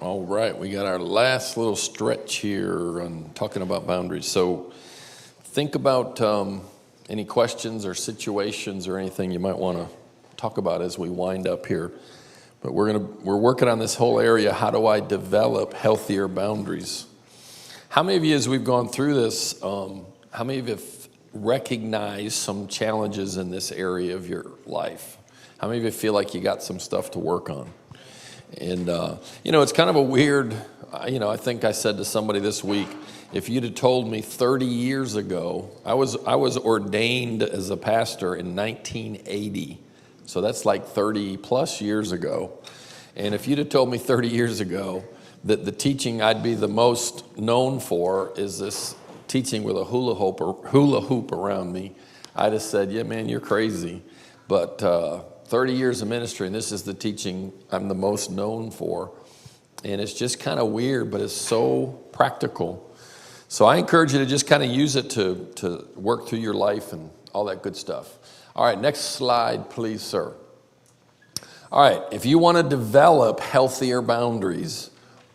All right, we got our last little stretch here on talking about boundaries. So think about any questions or situations or anything you might want to talk about as we wind up here. But we're working on this whole area. How do I develop healthier boundaries? How many of you, as we've gone through this, how many of you have recognized some challenges in this area of your life? How many of you feel like you got some stuff to work on? And, it's kind of a weird, I think I said to somebody this week, if you'd have told me 30 years ago, I was ordained as a pastor in 1980. So that's like 30 plus years ago. And if you'd have told me 30 years ago that the teaching I'd be the most known for is this teaching with a hula hoop around me, I'd have said, yeah, man, you're crazy. But 30 years of ministry, and this is the teaching I'm the most known for. And it's just kind of weird, but it's so practical. So I encourage you to just kind of use it to work through your life and all that good stuff. All right, next slide, please, sir. All right, if you want to develop healthier boundaries,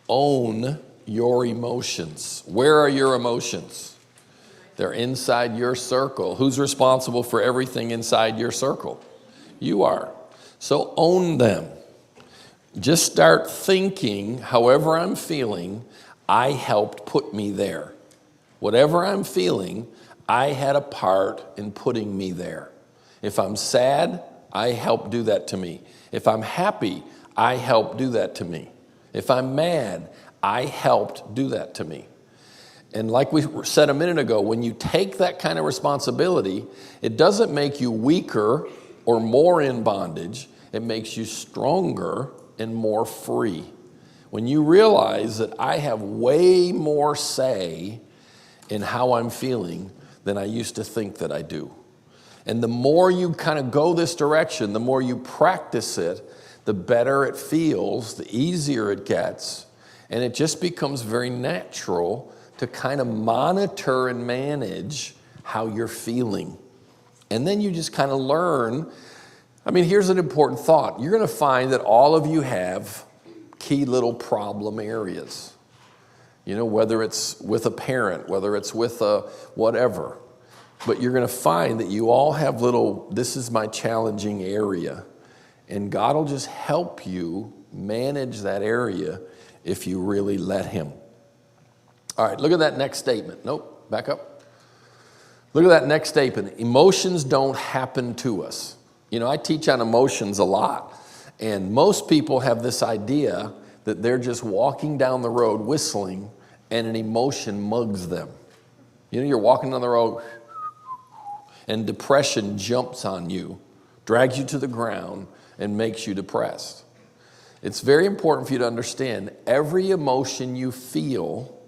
own your emotions. Where are your emotions? They're inside your circle. Who's responsible for everything inside your circle? You are. So own them. Just start thinking, however I'm feeling, I helped put me there. Whatever I'm feeling, I had a part in putting me there. If I'm sad, I helped do that to me. If I'm happy, I helped do that to me. If I'm mad, I helped do that to me. And like we said a minute ago, when you take that kind of responsibility, it doesn't make you weaker or more in bondage. It makes you stronger and more free. When you realize that I have way more say in how I'm feeling than I used to think that I do. And the more you kind of go this direction, the more you practice it, the better it feels, the easier it gets, and it just becomes very natural to kind of monitor and manage how you're feeling. And then you just kind of learn. Here's an important thought. You're going to find that all of you have key little problem areas. Whether it's with a parent, whether it's with a whatever. But you're going to find that you all have this is my challenging area. And God will just help you manage that area if you really let Him. All right, look at that next statement. Nope, back up. Look at that next statement. Emotions don't happen to us. I teach on emotions a lot. And most people have this idea that they're just walking down the road whistling and an emotion mugs them. You're walking down the road and depression jumps on you, drags you to the ground, and makes you depressed. It's very important for you to understand every emotion you feel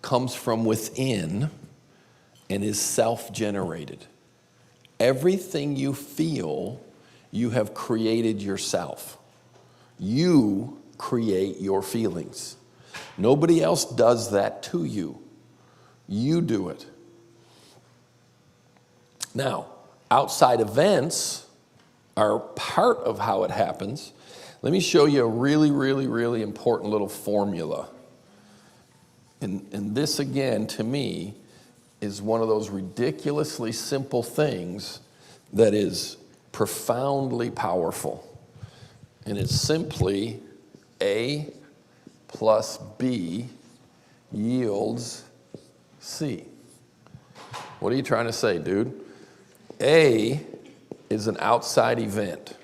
comes from within and is self-generated. Everything you feel, you have created yourself. You create your feelings. Nobody else does that to you. You do it. Now, outside events are part of how it happens. Let me show you a really, really, really important little formula. And this, again, to me, is one of those ridiculously simple things that is profoundly powerful. And it's simply A plus B yields C. What are you trying to say, dude? A is an outside event.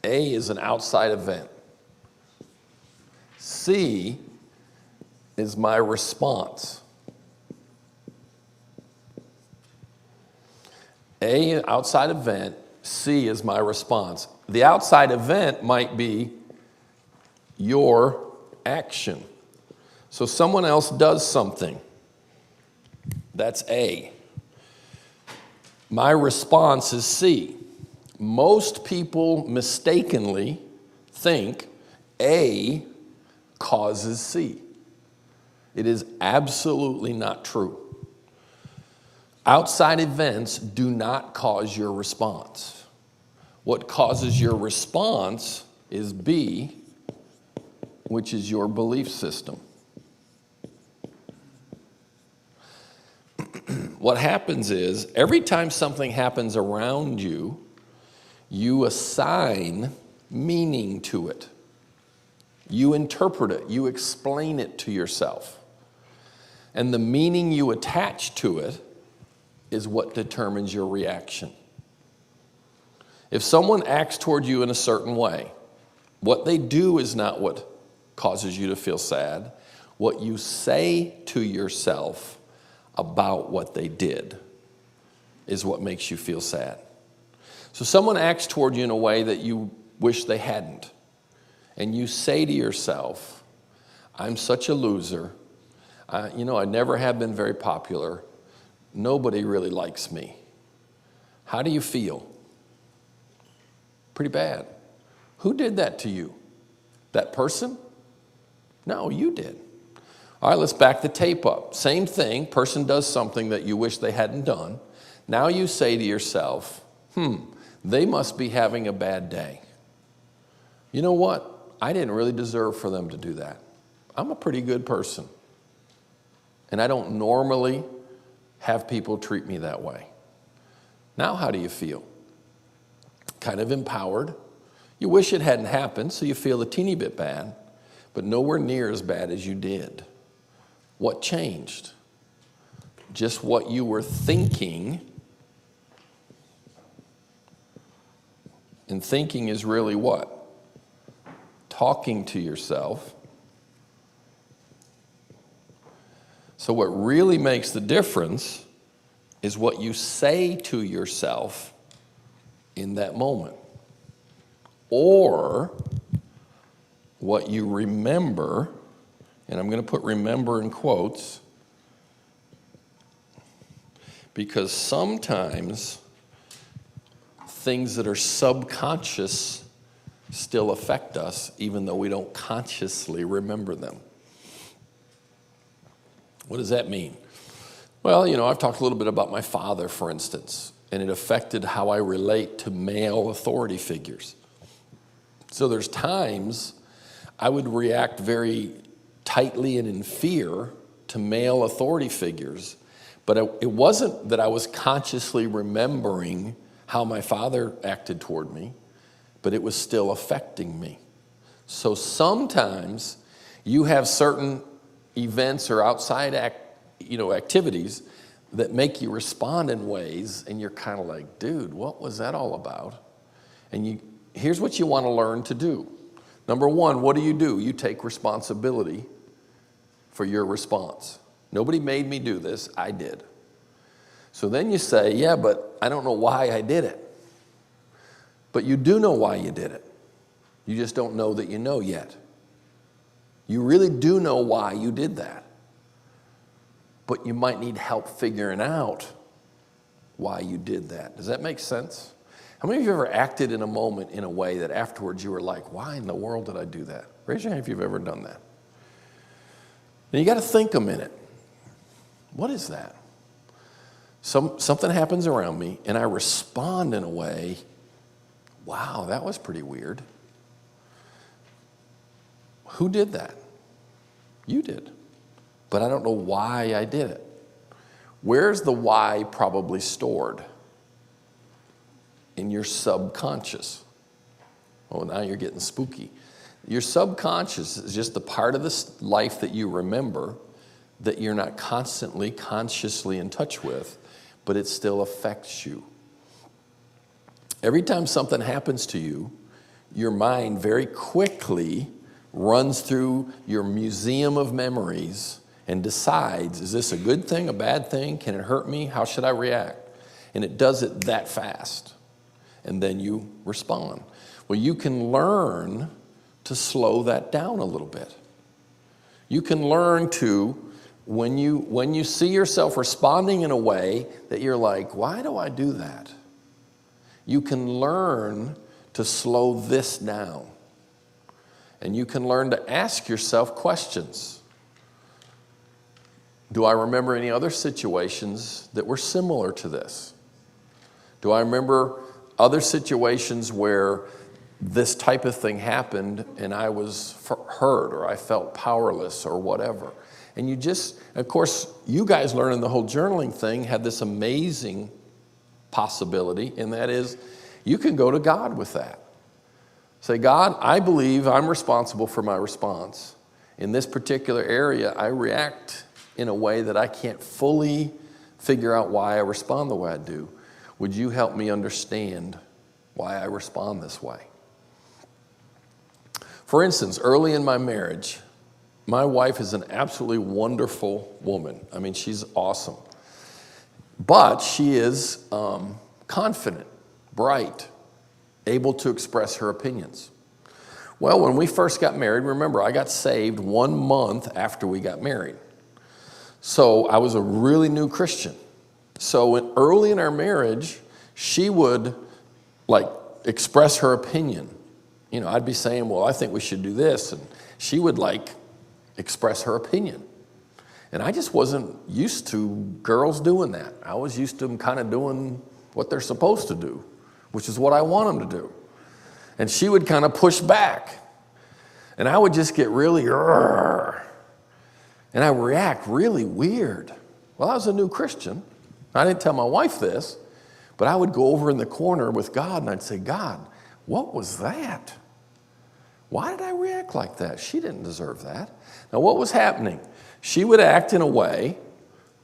A is an outside event. C is my response. A, outside event. C is my response. The outside event might be your action. So someone else does something. That's A. My response is C. Most people mistakenly think A causes C. It is absolutely not true. Outside events do not cause your response. What causes your response is B, which is your belief system. What happens is, every time something happens around you, you assign meaning to it. You interpret it. You explain it to yourself. And the meaning you attach to it is what determines your reaction. If someone acts toward you in a certain way, what they do is not what causes you to feel sad. What you say to yourself about what they did is what makes you feel sad. So someone acts toward you in a way that you wish they hadn't, and you say to yourself, I'm such a loser. I never have been very popular. Nobody really likes me. How do you feel? Pretty bad. Who did that to you? That person? No, you did. All right, let's back the tape up. Same thing, person does something that you wish they hadn't done. Now you say to yourself, they must be having a bad day. You know what? I didn't really deserve for them to do that. I'm a pretty good person. And I don't normally have people treat me that way. Now how do you feel? Kind of empowered. You wish it hadn't happened, so you feel a teeny bit bad, but nowhere near as bad as you did. What changed? Just what you were thinking. And thinking is really what? Talking to yourself. So what really makes the difference is what you say to yourself in that moment, or what you remember, and I'm going to put remember in quotes, because sometimes things that are subconscious still affect us even though we don't consciously remember them. What does that mean? Well, I've talked a little bit about my father, for instance, and it affected how I relate to male authority figures. So there's times I would react very tightly and in fear to male authority figures, but it wasn't that I was consciously remembering how my father acted toward me, but it was still affecting me. So sometimes you have certain events or outside activities that make you respond in ways, and you're kind of like, dude, what was that all about? And here's what you want to learn to do. Number one, what do? You take responsibility for your response. Nobody made me do this, I did. So then you say, yeah, but I don't know why I did it. But you do know why you did it. You just don't know that you know yet. You really do know why you did that. But you might need help figuring out why you did that. Does that make sense? How many of you ever acted in a moment in a way that afterwards you were like, why in the world did I do that? Raise your hand if you've ever done that. Now you got to think a minute. What is that? Something happens around me and I respond in a way, wow, that was pretty weird. Who did that? You did. But I don't know why I did it. Where's the why probably stored? In your subconscious. Oh, now you're getting spooky. Your subconscious is just the part of this life that you remember that you're not constantly, consciously in touch with, but it still affects you. Every time something happens to you, your mind very quickly runs through your museum of memories and decides, is this a good thing, a bad thing? Can it hurt me? How should I react? And it does it that fast. And then you respond. Well, you can learn to slow that down a little bit. You can learn to, when you see yourself responding in a way that you're like, why do I do that? You can learn to slow this down. And you can learn to ask yourself questions. Do I remember any other situations that were similar to this? Do I remember other situations where this type of thing happened and I was hurt or I felt powerless or whatever. And you just, of course, you guys learning the whole journaling thing had this amazing possibility, and that is you can go to God with that. Say, God, I believe I'm responsible for my response. In this particular area, I react in a way that I can't fully figure out why I respond the way I do. Would you help me understand why I respond this way? For instance, early in my marriage, my wife is an absolutely wonderful woman. I mean, she's awesome. But she is confident, bright, able to express her opinions. Well, when we first got married, remember, I got saved 1 month after we got married. So I was a really new Christian. So early in our marriage, she would express her opinion. You know, I'd be saying, well, I think we should do this. And she would express her opinion. And I just wasn't used to girls doing that. I was used to them kind of doing what they're supposed to do, which is what I want them to do. And she would kind of push back. And I would just get really, and I would react really weird. Well, I was a new Christian. I didn't tell my wife this, but I would go over in the corner with God and I'd say, God, what was that? Why did I react like that? She didn't deserve that. Now, what was happening? She would act in a way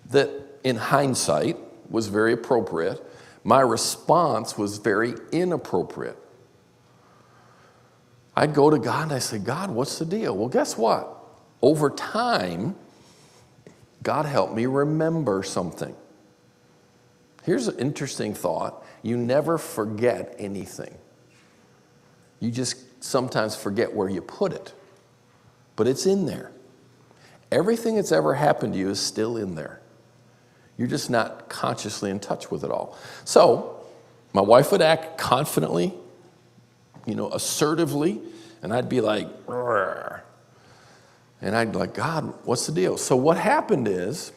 that, in hindsight, was very appropriate. My response was very inappropriate. I'd go to God and I'd say, God, what's the deal? Well, guess what? Over time, God helped me remember something. Here's an interesting thought. You never forget anything. You just sometimes forget where you put it. But it's in there. Everything that's ever happened to you is still in there. You're just not consciously in touch with it all. So my wife would act confidently, assertively, and I'd be like, "Rrr." And I'd be like, God, what's the deal? So what happened is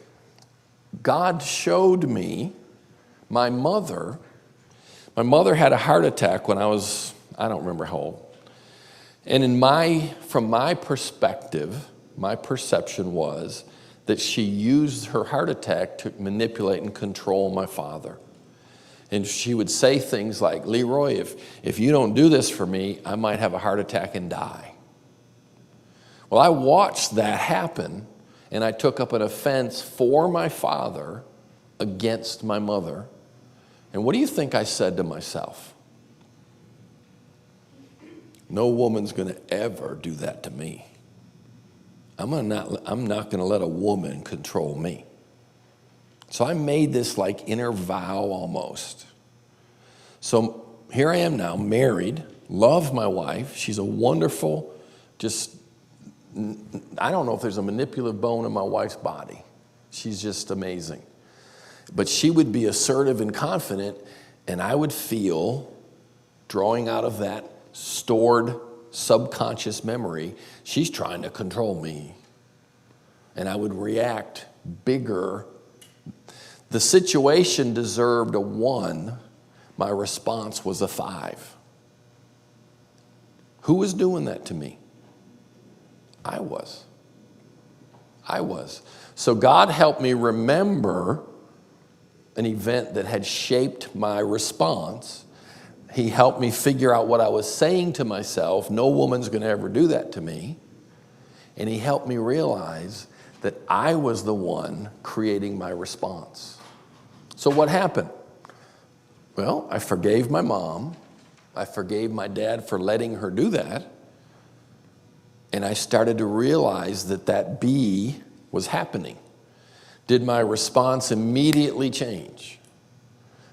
God showed me my mother had a heart attack when I don't remember how old. And from my perspective, my perception was that she used her heart attack to manipulate and control my father. And she would say things like, Leroy, if you don't do this for me, I might have a heart attack and die. Well, I watched that happen, and I took up an offense for my father against my mother. And what do you think I said to myself? No woman's going to ever do that to me. I'm not going to let a woman control me. So I made this inner vow almost. So here I am now, married, love my wife. She's a wonderful, I don't know if there's a manipulative bone in my wife's body. She's just amazing. But she would be assertive and confident, and I would feel, drawing out of that stored subconscious memory, she's trying to control me. And I would react bigger. The situation deserved a 1. My response was a 5. Who was doing that to me? I was. So God helped me remember an event that had shaped my response. He helped me figure out what I was saying to myself. No woman's going to ever do that to me. And he helped me realize that I was the one creating my response. So what happened? Well, I forgave my mom. I forgave my dad for letting her do that. And I started to realize that B was happening. Did my response immediately change?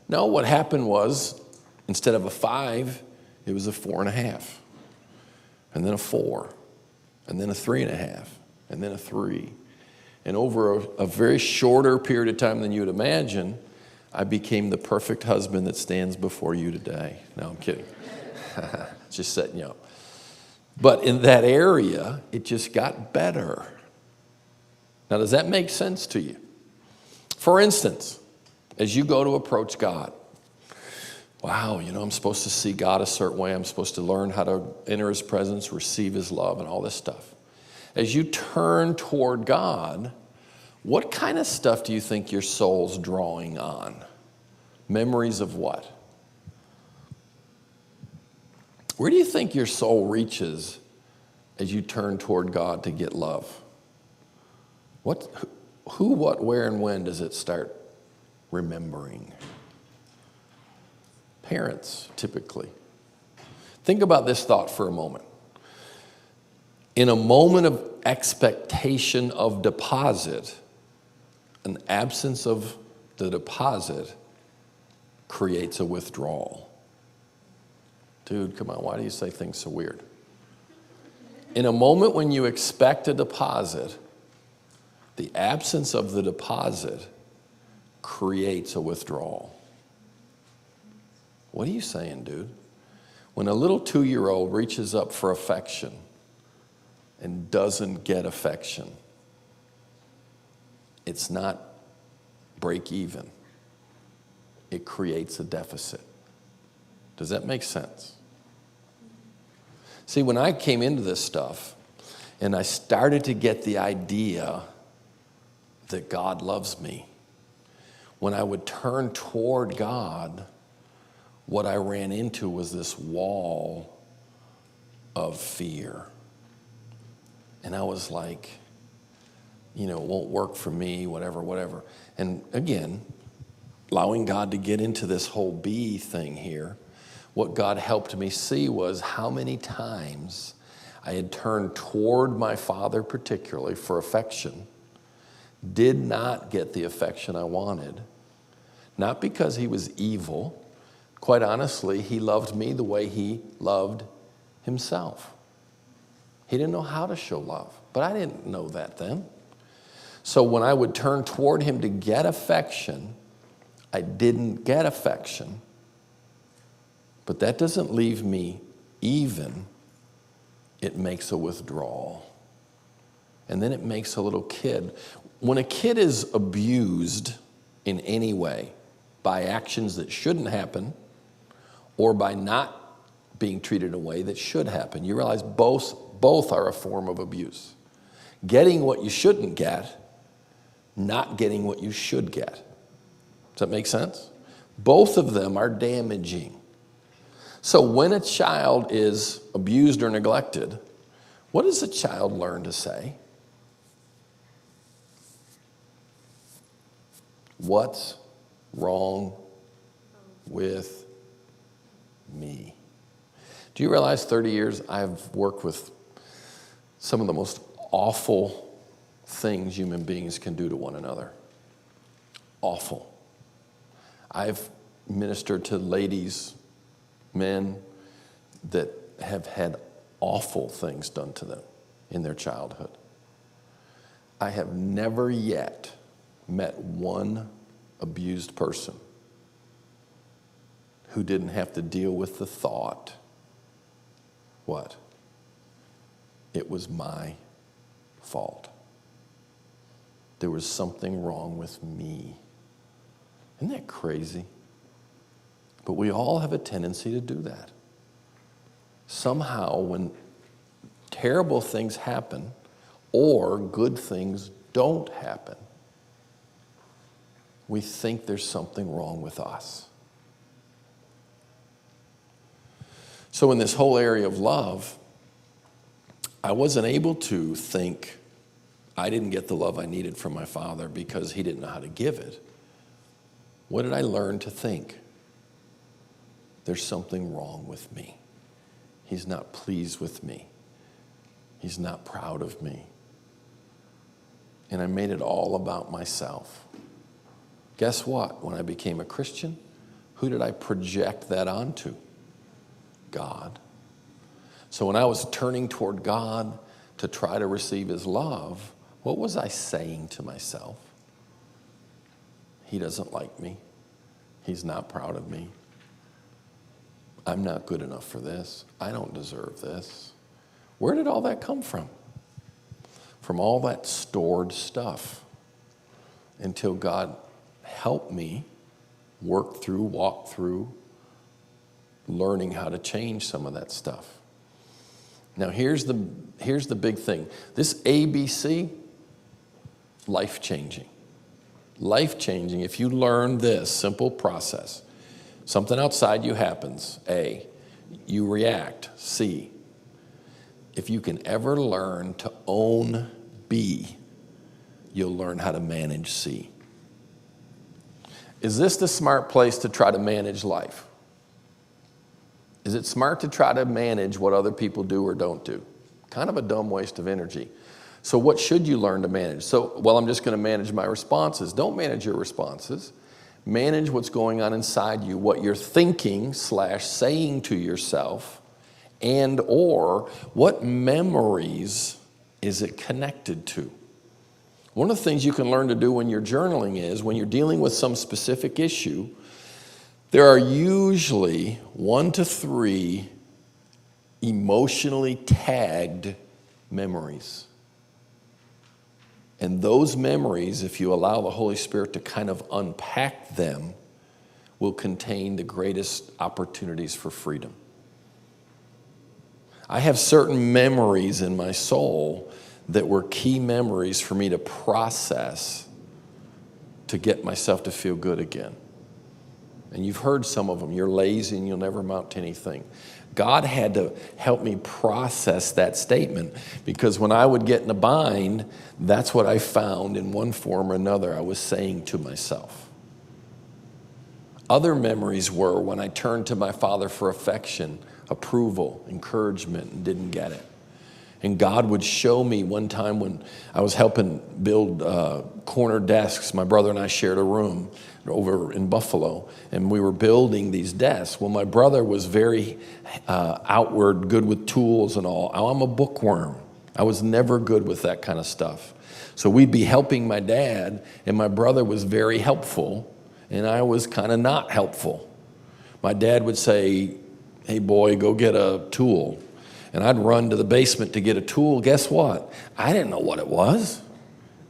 No, what happened was, instead of a 5, it was a 4.5, and then a 4, and then a 3.5, and then a 3. And over a very shorter period of time than you would imagine, I became the perfect husband that stands before you today. No, I'm kidding. Just setting you up. But in that area, it just got better. Now, does that make sense to you? For instance, as you go to approach God, wow, I'm supposed to see God a certain way. I'm supposed to learn how to enter his presence, receive his love, and all this stuff. As you turn toward God, what kind of stuff do you think your soul's drawing on? Memories of what? Where do you think your soul reaches as you turn toward God to get love? Who, what, where, and when does it start remembering? Parents, typically. Think about this thought for a moment. In a moment of expectation of deposit, an absence of the deposit creates a withdrawal. Dude, come on, why do you say things so weird? In a moment when you expect a deposit, the absence of the deposit creates a withdrawal. What are you saying, dude? When a little 2-year-old reaches up for affection and doesn't get affection, it's not break even. It creates a deficit. Does that make sense? See, when I came into this stuff and I started to get the idea that God loves me, when I would turn toward God, what I ran into was this wall of fear. And I was like, it won't work for me, whatever. And again, allowing God to get into this whole be thing here, what God helped me see was how many times I had turned toward my father particularly for affection, did not get the affection I wanted, not because he was evil. Quite honestly, he loved me the way he loved himself. He didn't know how to show love, but I didn't know that then. So when I would turn toward him to get affection, I didn't get affection. But that doesn't leave me even. It makes a withdrawal. And then it makes a little kid. When a kid is abused in any way by actions that shouldn't happen or by not being treated in a way that should happen, you realize both are a form of abuse. Getting what you shouldn't get, not getting what you should get. Does that make sense? Both of them are damaging. So when a child is abused or neglected, what does a child learn to say? What's wrong with me? Do you realize 30 years I've worked with some of the most awful things human beings can do to one another? Awful. I've ministered to ladies, men that have had awful things done to them in their childhood. I have never yet met one abused person who didn't have to deal with the thought, what? It was my fault. There was something wrong with me. Isn't that crazy? But we all have a tendency to do that. Somehow, when terrible things happen or good things don't happen, we think there's something wrong with us. So in this whole area of love, I wasn't able to think I didn't get the love I needed from my father because he didn't know how to give it. What did I learn to think? There's something wrong with me. He's not pleased with me. He's not proud of me. And I made it all about myself. Guess what? When I became a Christian, who did I project that onto? God. So when I was turning toward God to try to receive his love, what was I saying to myself? He doesn't like me. He's not proud of me. I'm not good enough for this. I don't deserve this. Where did all that come from? From all that stored stuff. Until God helped me walk through learning how to change some of that stuff. Now, here's the big thing. This ABC, life-changing. Life-changing if you learn this simple process. Something outside you happens, A. You react, C. If you can ever learn to own B, you'll learn how to manage C. Is this the smart place to try to manage life? Is it smart to try to manage what other people do or don't do? Kind of a dumb waste of energy. So what should you learn to manage? So, well, I'm just going to manage my responses. Don't manage your responses. Manage what's going on inside you, what you're thinking / saying to yourself, and or what memories is it connected to? One of the things you can learn to do when you're journaling is when you're dealing with some specific issue, there are usually 1 to 3 emotionally tagged memories. And those memories, if you allow the Holy Spirit to kind of unpack them, will contain the greatest opportunities for freedom. I have certain memories in my soul that were key memories for me to process to get myself to feel good again. And you've heard some of them. You're lazy and you'll never amount to anything. God had to help me process that statement because when I would get in a bind, that's what I found in one form or another I was saying to myself. Other memories were when I turned to my Father for affection, approval, encouragement, and didn't get it. And God would show me one time when I was helping build corner desks. My brother and I shared a room over in Buffalo, and we were building these desks. Well, my brother was very outward, good with tools and all. I'm a bookworm. I was never good with that kind of stuff. So we'd be helping my dad, and my brother was very helpful, and I was kind of not helpful. My dad would say, "Hey, boy, go get a tool." And I'd run to the basement to get a tool. Guess what? I didn't know what it was.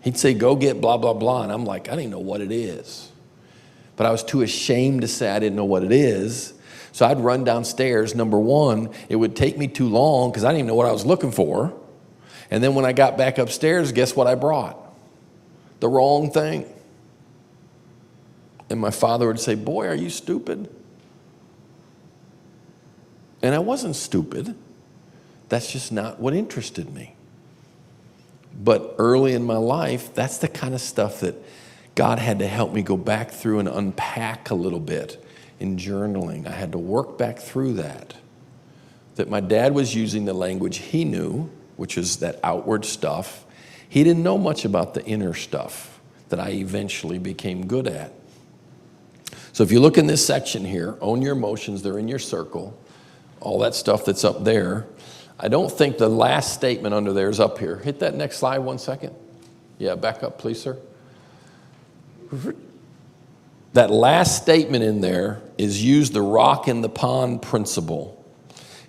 He'd say, "Go get blah, blah, blah." And I'm like, I didn't know what it is. But I was too ashamed to say I didn't know what it is. So I'd run downstairs. Number one, it would take me too long because I didn't even know what I was looking for. And then when I got back upstairs, guess what I brought? The wrong thing. And my father would say, "Boy, are you stupid?" And I wasn't stupid. That's just not what interested me. But early in my life, that's the kind of stuff that God had to help me go back through and unpack a little bit in journaling. I had to work back through that. That my dad was using the language he knew, which is that outward stuff. He didn't know much about the inner stuff that I eventually became good at. So if you look in this section here, own your emotions, they're in your circle, all that stuff that's up there. I don't think the last statement under there is up here. Hit that next slide 1 second. Yeah, back up, please, sir. That last statement in there is use the rock in the pond principle.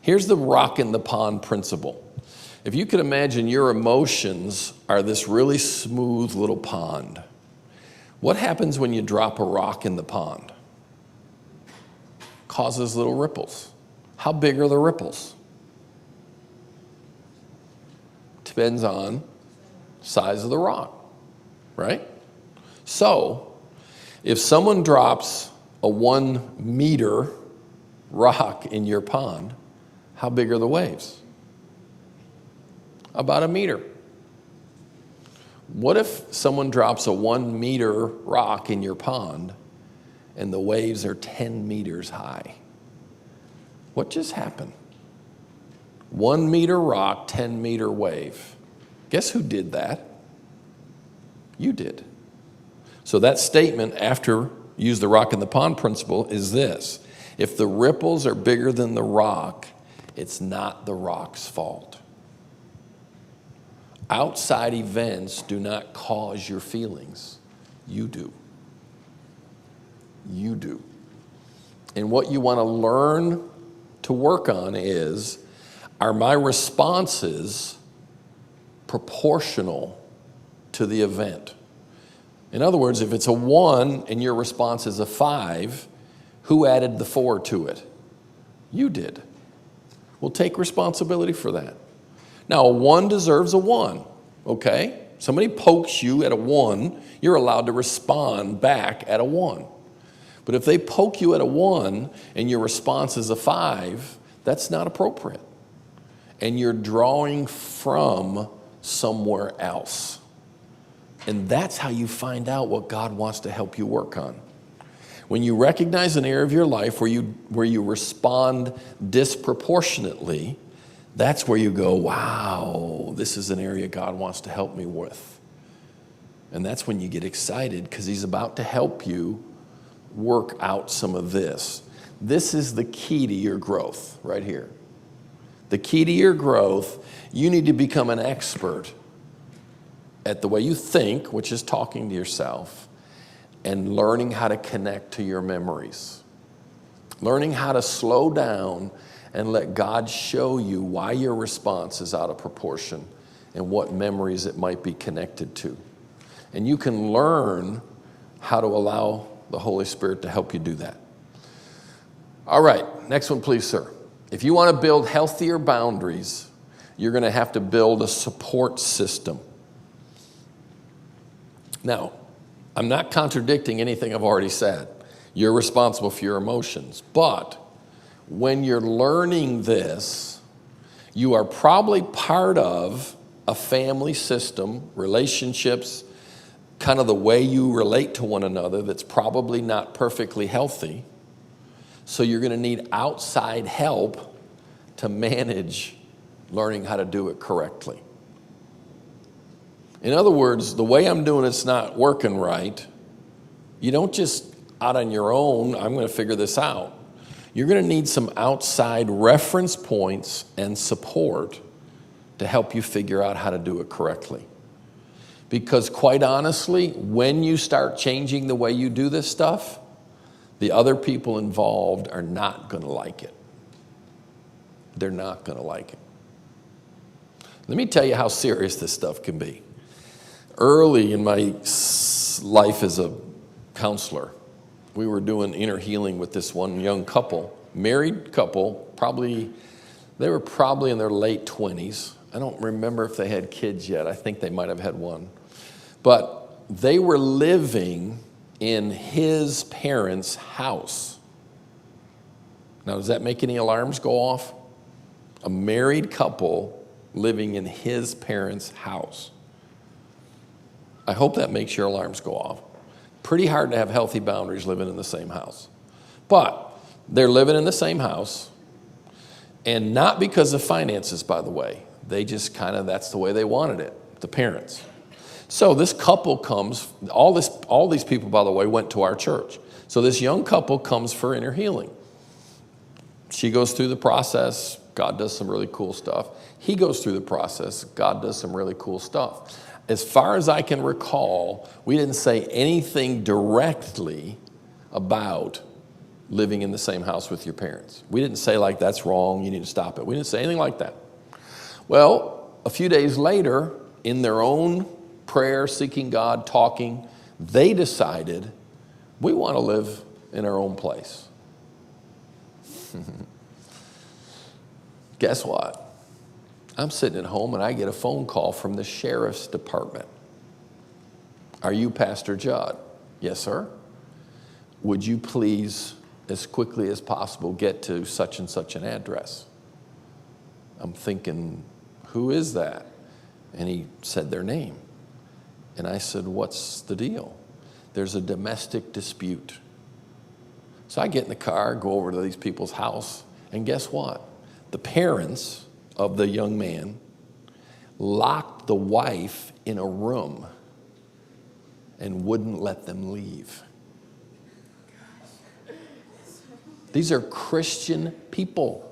Here's the rock in the pond principle. If you could imagine your emotions are this really smooth little pond. What happens when you drop a rock in the pond? Causes little ripples. How big are the ripples? Depends on size of the rock, right? So, if someone drops a 1 meter rock in your pond, how big are the waves? About 1 meter. What if someone drops a 1 meter rock in your pond and the waves are 10 meters high? What just happened? 1 meter rock, 10 meter wave. Guess who did that? You did. So that statement after use the rock in the pond principle is this. If the ripples are bigger than the rock, it's not the rock's fault. Outside events do not cause your feelings. You do. You do. And what you want to learn to work on is, are my responses proportional to the event? In other words, if it's a 1 and your response is a 5, who added the 4 to it? You did. Well, take responsibility for that. Now, a 1 deserves a 1, okay? Somebody pokes you at a 1, you're allowed to respond back at a 1. But if they poke you at a 1 and your response is a 5, that's not appropriate. And you're drawing from somewhere else. And that's how you find out what God wants to help you work on. When you recognize an area of your life where you respond disproportionately, that's where you go, wow, this is an area God wants to help me with. And that's when you get excited because he's about to help you work out some of this. This is the key to your growth right here. The key to your growth, you need to become an expert at the way you think, which is talking to yourself, and learning how to connect to your memories. Learning how to slow down and let God show you why your response is out of proportion and what memories it might be connected to. And you can learn how to allow the Holy Spirit to help you do that. All right, next one, please, sir. If you want to build healthier boundaries, you're going to have to build a support system. Now, I'm not contradicting anything I've already said. You're responsible for your emotions. But when you're learning this, you are probably part of a family system, relationships, kind of the way you relate to one another that's probably not perfectly healthy. So you're going to need outside help to manage learning how to do it correctly. In other words, the way I'm doing it's not working right. You don't just out on your own, I'm going to figure this out. You're going to need some outside reference points and support to help you figure out how to do it correctly. Because quite honestly, when you start changing the way you do this stuff, the other people involved are not going to like it. They're not going to like it. Let me tell you how serious this stuff can be. Early in my life as a counselor, we were doing inner healing with this one young couple, married couple, they were probably in their late 20s. I don't remember if they had kids yet. I think they might have had one. But they were living in his parents' house. Now, does that make any alarms go off? A married couple living in his parents' house. I hope that makes your alarms go off. Pretty hard to have healthy boundaries living in the same house. But they're living in the same house, and not because of finances, by the way. They just that's the way they wanted it, the parents. So this couple comes, all these people, by the way, went to our church. So this young couple comes for inner healing. She goes through the process. God does some really cool stuff. He goes through the process. God does some really cool stuff. As far as I can recall, we didn't say anything directly about living in the same house with your parents. We didn't say like, that's wrong, you need to stop it. We didn't say anything like that. Well, a few days later, in their own prayer, seeking God, talking, they decided, we want to live in our own place. Guess what? I'm sitting at home and I get a phone call from the sheriff's department. Are you Pastor Judd? Yes, sir. Would you please, as quickly as possible, get to such and such an address? I'm thinking, who is that? And he said their name. And I said, what's the deal? There's a domestic dispute. So I get in the car, go over to these people's house, and guess what? The parents of the young man locked the wife in a room and wouldn't let them leave. These are Christian people.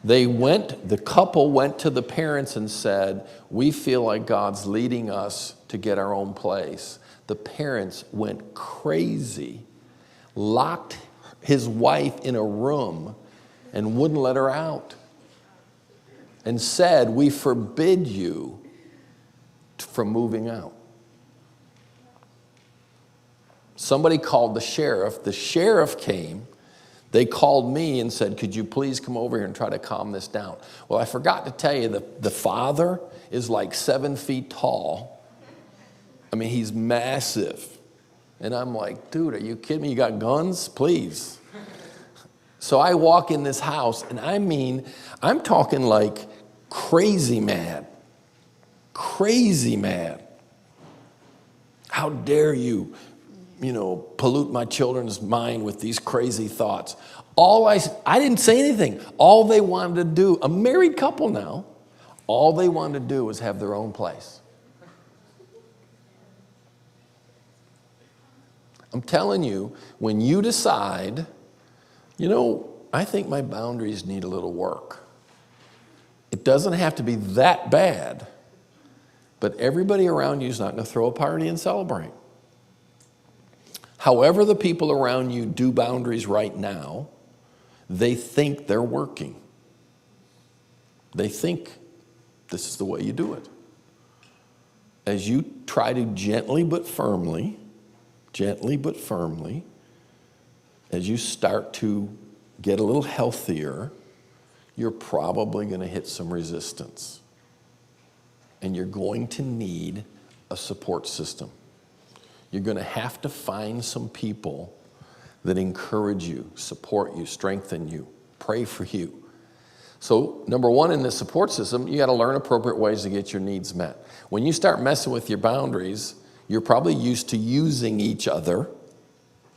The couple went to the parents and said, we feel like God's leading us to get our own place. The parents went crazy, locked his wife in a room and wouldn't let her out, and said, we forbid you from moving out. Somebody called the sheriff. The sheriff came. They called me and said, could you please come over here and try to calm this down? Well, I forgot to tell you that the father is like 7 feet tall. I mean, he's massive. And I'm like, dude, are you kidding me? You got guns? Please. So I walk in this house, and I mean, I'm talking like crazy mad. Crazy mad. How dare you, pollute my children's mind with these crazy thoughts. I didn't say anything. All they wanted to do, a married couple now, all they wanted to do was have their own place. I'm telling you, when you decide, I think my boundaries need a little work. It doesn't have to be that bad, but everybody around you is not going to throw a party and celebrate. However the people around you do boundaries right now, they think they're working. They think this is the way you do it. As you try to gently but firmly, as you start to get a little healthier, you're probably going to hit some resistance. And you're going to need a support system. You're going to have to find some people that encourage you, support you, strengthen you, pray for you. So, number one, in this support system, you got to learn appropriate ways to get your needs met. When you start messing with your boundaries, you're probably used to using each other,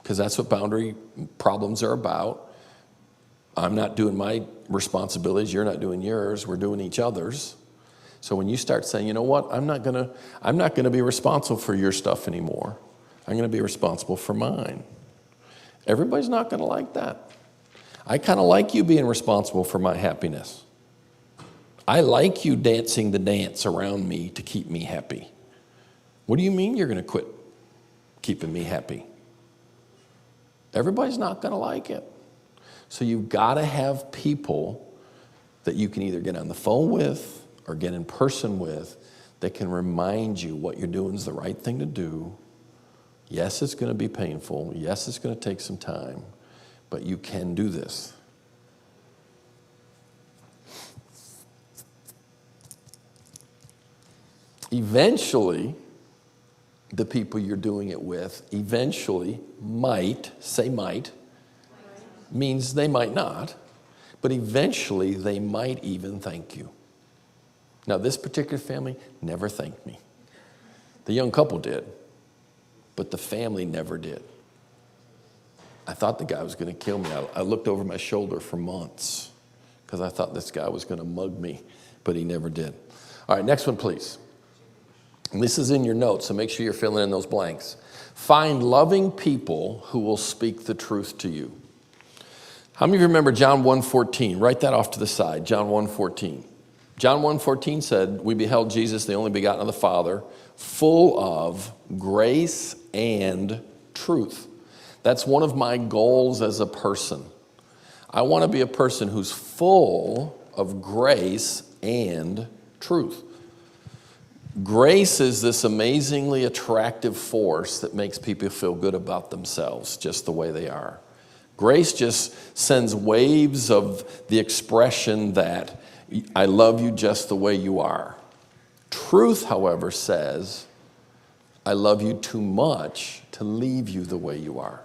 because that's what boundary problems are about. I'm not doing my responsibilities, you're not doing yours, we're doing each other's. So when you start saying, you know what, I'm not gonna be responsible for your stuff anymore. I'm gonna be responsible for mine. Everybody's not gonna like that. I kind of like you being responsible for my happiness. I like you dancing the dance around me to keep me happy. What do you mean you're going to quit keeping me happy? Everybody's not going to like it. So you've got to have people that you can either get on the phone with or get in person with that can remind you what you're doing is the right thing to do. Yes, it's going to be painful. Yes, it's going to take some time, but you can do this. Eventually, the people you're doing it with eventually might, means they might not, but eventually they might even thank you. Now, this particular family never thanked me. The young couple did, but the family never did. I thought the guy was going to kill me. I looked over my shoulder for months because I thought this guy was going to mug me, but he never did. All right, next one, please. And this is in your notes, so make sure you're filling in those blanks. Find loving people who will speak the truth to you. How many of you remember John 1:14? Write that off to the side, John 1:14. John 1:14 said, we beheld Jesus, the only begotten of the Father, full of grace and truth. That's one of my goals as a person. I want to be a person who's full of grace and truth. Grace is this amazingly attractive force that makes people feel good about themselves just the way they are. Grace just sends waves of the expression that I love you just the way you are. Truth, however, says I love you too much to leave you the way you are.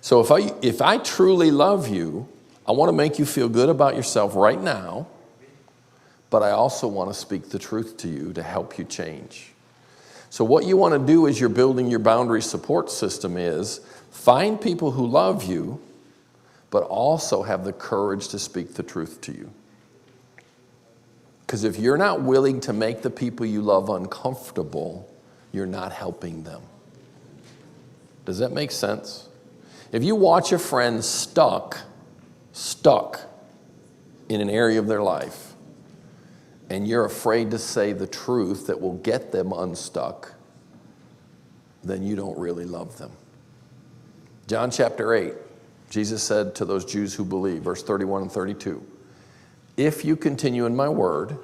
So if I truly love you, I want to make you feel good about yourself right now, but I also want to speak the truth to you to help you change. So what you want to do as you're building your boundary support system is find people who love you, but also have the courage to speak the truth to you. Because if you're not willing to make the people you love uncomfortable, you're not helping them. Does that make sense? If you watch a friend stuck in an area of their life, and you're afraid to say the truth that will get them unstuck, then you don't really love them. John chapter 8, Jesus said to those Jews who believe, verse 31 and 32, if you continue in my word,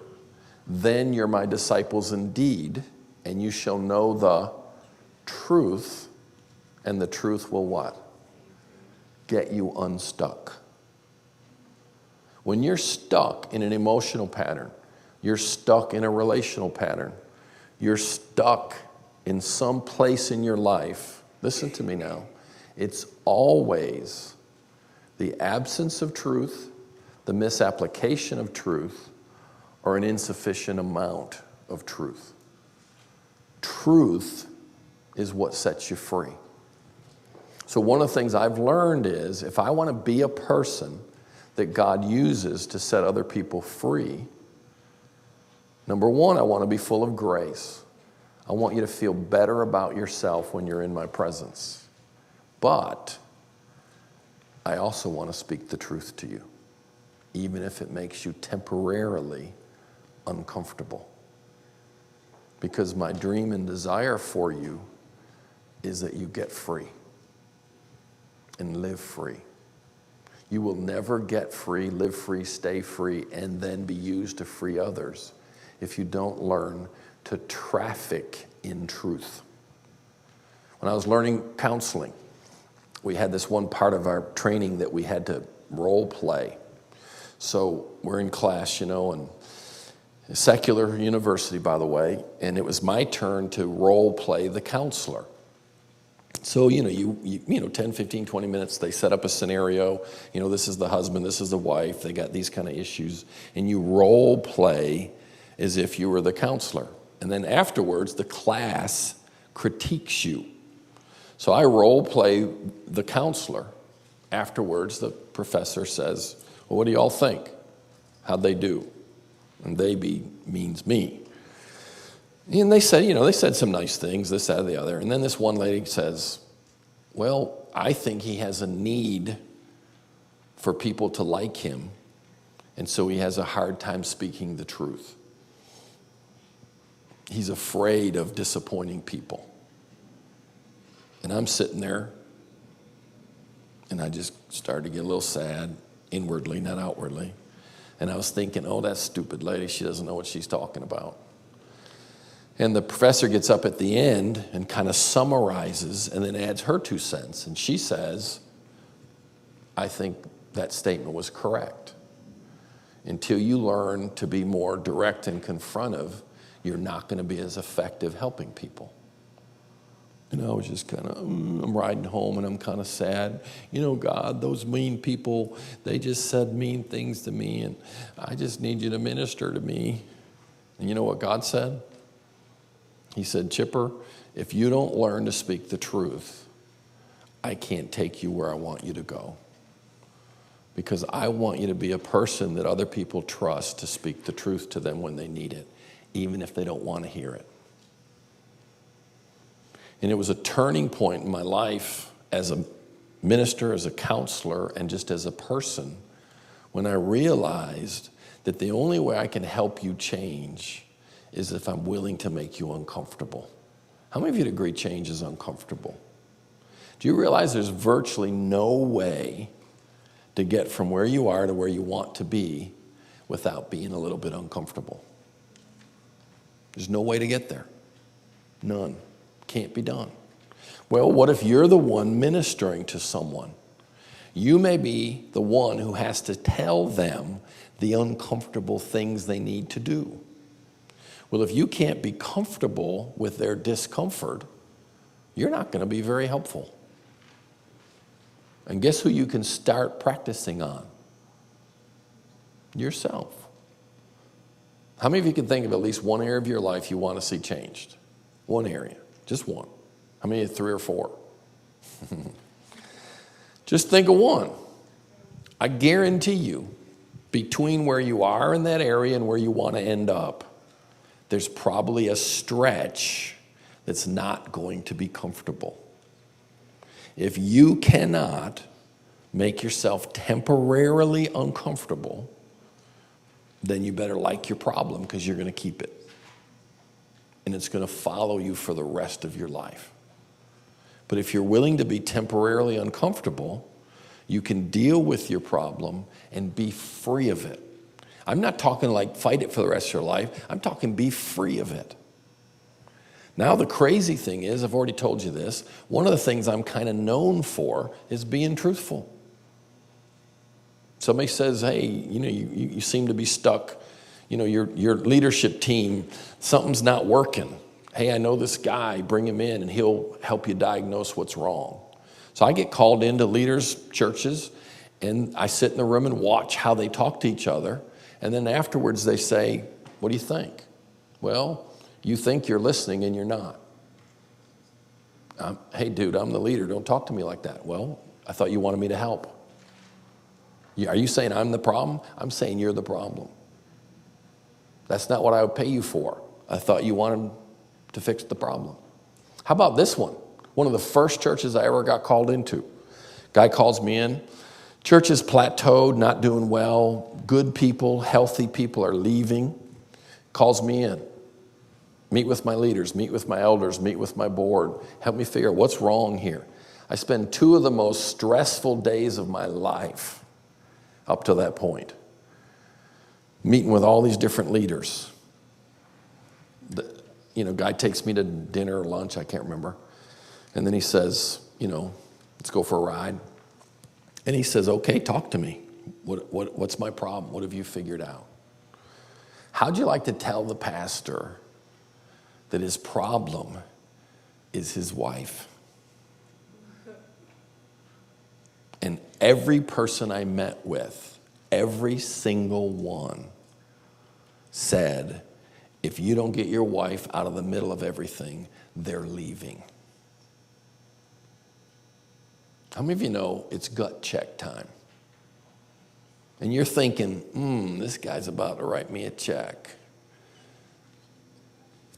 then you're my disciples indeed, and you shall know the truth, and the truth will what? get you unstuck. When you're stuck in an emotional pattern, you're stuck in a relational pattern, you're stuck in some place in your life, listen to me now, it's always the absence of truth, the misapplication of truth, or an insufficient amount of truth. Truth is what sets you free. So one of the things I've learned is if I want to be a person that God uses to set other people free, number one, I want to be full of grace. I want you to feel better about yourself when you're in my presence. But I also want to speak the truth to you, even if it makes you temporarily uncomfortable. Because my dream and desire for you is that you get free and live free. You will never get free, live free, stay free, and then be used to free others if you don't learn to traffic in truth. When I was learning counseling, we had this one part of our training that we had to role play. So we're in class, and a secular university, by the way, and it was my turn to role play the counselor. So, you 10, 15, 20 minutes, they set up a scenario. This is the husband, this is the wife, they got these kind of issues. And you role play as if you were the counselor. And then afterwards, the class critiques you. So I role play the counselor. Afterwards, the professor says, well, what do y'all think? How'd they do? And they means me. And they said some nice things, this, that, or the other. And then this one lady says, well, I think he has a need for people to like him, and so he has a hard time speaking the truth. He's afraid of disappointing people. And I'm sitting there, and I just started to get a little sad, inwardly, not outwardly. And I was thinking, oh, that stupid lady, she doesn't know what she's talking about. And the professor gets up at the end and kind of summarizes and then adds her 2 cents. And she says, I think that statement was correct. Until you learn to be more direct and confrontive, you're not going to be as effective helping people. And I was just kind of, I'm riding home and I'm kind of sad. God, those mean people, they just said mean things to me, and I just need you to minister to me. And you know what God said? He said, Chipper, if you don't learn to speak the truth, I can't take you where I want you to go. Because I want you to be a person that other people trust to speak the truth to them when they need it, even if they don't want to hear it. And it was a turning point in my life as a minister, as a counselor, and just as a person when I realized that the only way I can help you change is if I'm willing to make you uncomfortable. How many of you'd agree change is uncomfortable? Do you realize there's virtually no way to get from where you are to where you want to be without being a little bit uncomfortable? There's no way to get there. None. Can't be done. Well, what if you're the one ministering to someone? You may be the one who has to tell them the uncomfortable things they need to do. Well, if you can't be comfortable with their discomfort, you're not going to be very helpful. And guess who you can start practicing on? Yourself. How many of you can think of at least one area of your life you want to see changed? One area, just one. How many? 3 or 4? Just think of one. I guarantee you, between where you are in that area and where you want to end up, there's probably a stretch that's not going to be comfortable. If you cannot make yourself temporarily uncomfortable, then you better like your problem, because you're going to keep it. And it's going to follow you for the rest of your life. But if you're willing to be temporarily uncomfortable, you can deal with your problem and be free of it. I'm not talking like fight it for the rest of your life. I'm talking be free of it. Now, the crazy thing is, I've already told you this, one of the things I'm kind of known for is being truthful. Somebody says, hey, you seem to be stuck. Your leadership team, something's not working. Hey, I know this guy, bring him in and he'll help you diagnose what's wrong. So I get called into leaders' churches, and I sit in the room and watch how they talk to each other. And then afterwards they say, what do you think? Well, you think you're listening and you're not. Hey, dude, I'm the leader. Don't talk to me like that. Well, I thought you wanted me to help. Are you saying I'm the problem? I'm saying you're the problem. That's not what I would pay you for. I thought you wanted to fix the problem. How about this one? One of the first churches I ever got called into. Guy calls me in. Church is plateaued, not doing well. Good people, healthy people are leaving. Calls me in. Meet with my leaders, meet with my elders, meet with my board. Help me figure out what's wrong here. I spend 2 of the most stressful days of my life up to that point, meeting with all these different leaders. Guy takes me to dinner or lunch, I can't remember. And then he says, let's go for a ride. And he says, okay, talk to me. What's my problem? What have you figured out? How'd you like to tell the pastor that his problem is his wife? And every person I met with, every single one said, if you don't get your wife out of the middle of everything, they're leaving. How many of you know it's gut check time? And you're thinking, this guy's about to write me a check.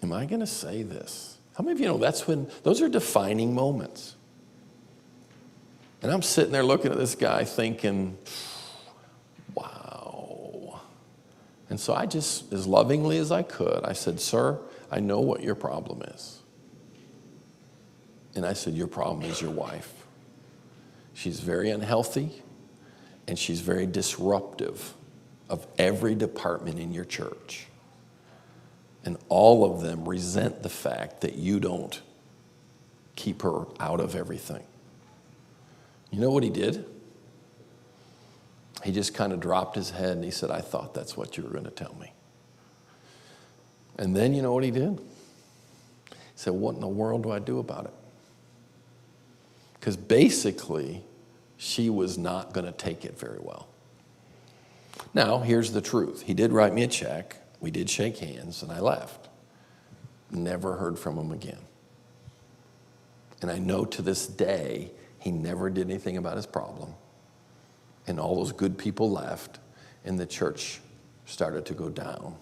Am I going to say this? How many of you know those are defining moments? And I'm sitting there looking at this guy thinking, wow. And so I just, as lovingly as I could, I said, sir, I know what your problem is. And I said, your problem is your wife. She's very unhealthy, and she's very disruptive of every department in your church. And all of them resent the fact that you don't keep her out of everything. You know what he did? He just kind of dropped his head and he said, I thought that's what you were going to tell me. And then you know what he did? He said, what in the world do I do about it? Because basically, she was not going to take it very well. Now, here's the truth. He did write me a check. We did shake hands, and I left. Never heard from him again. And I know to this day, he never did anything about his problem. And all those good people left, and the church started to go down.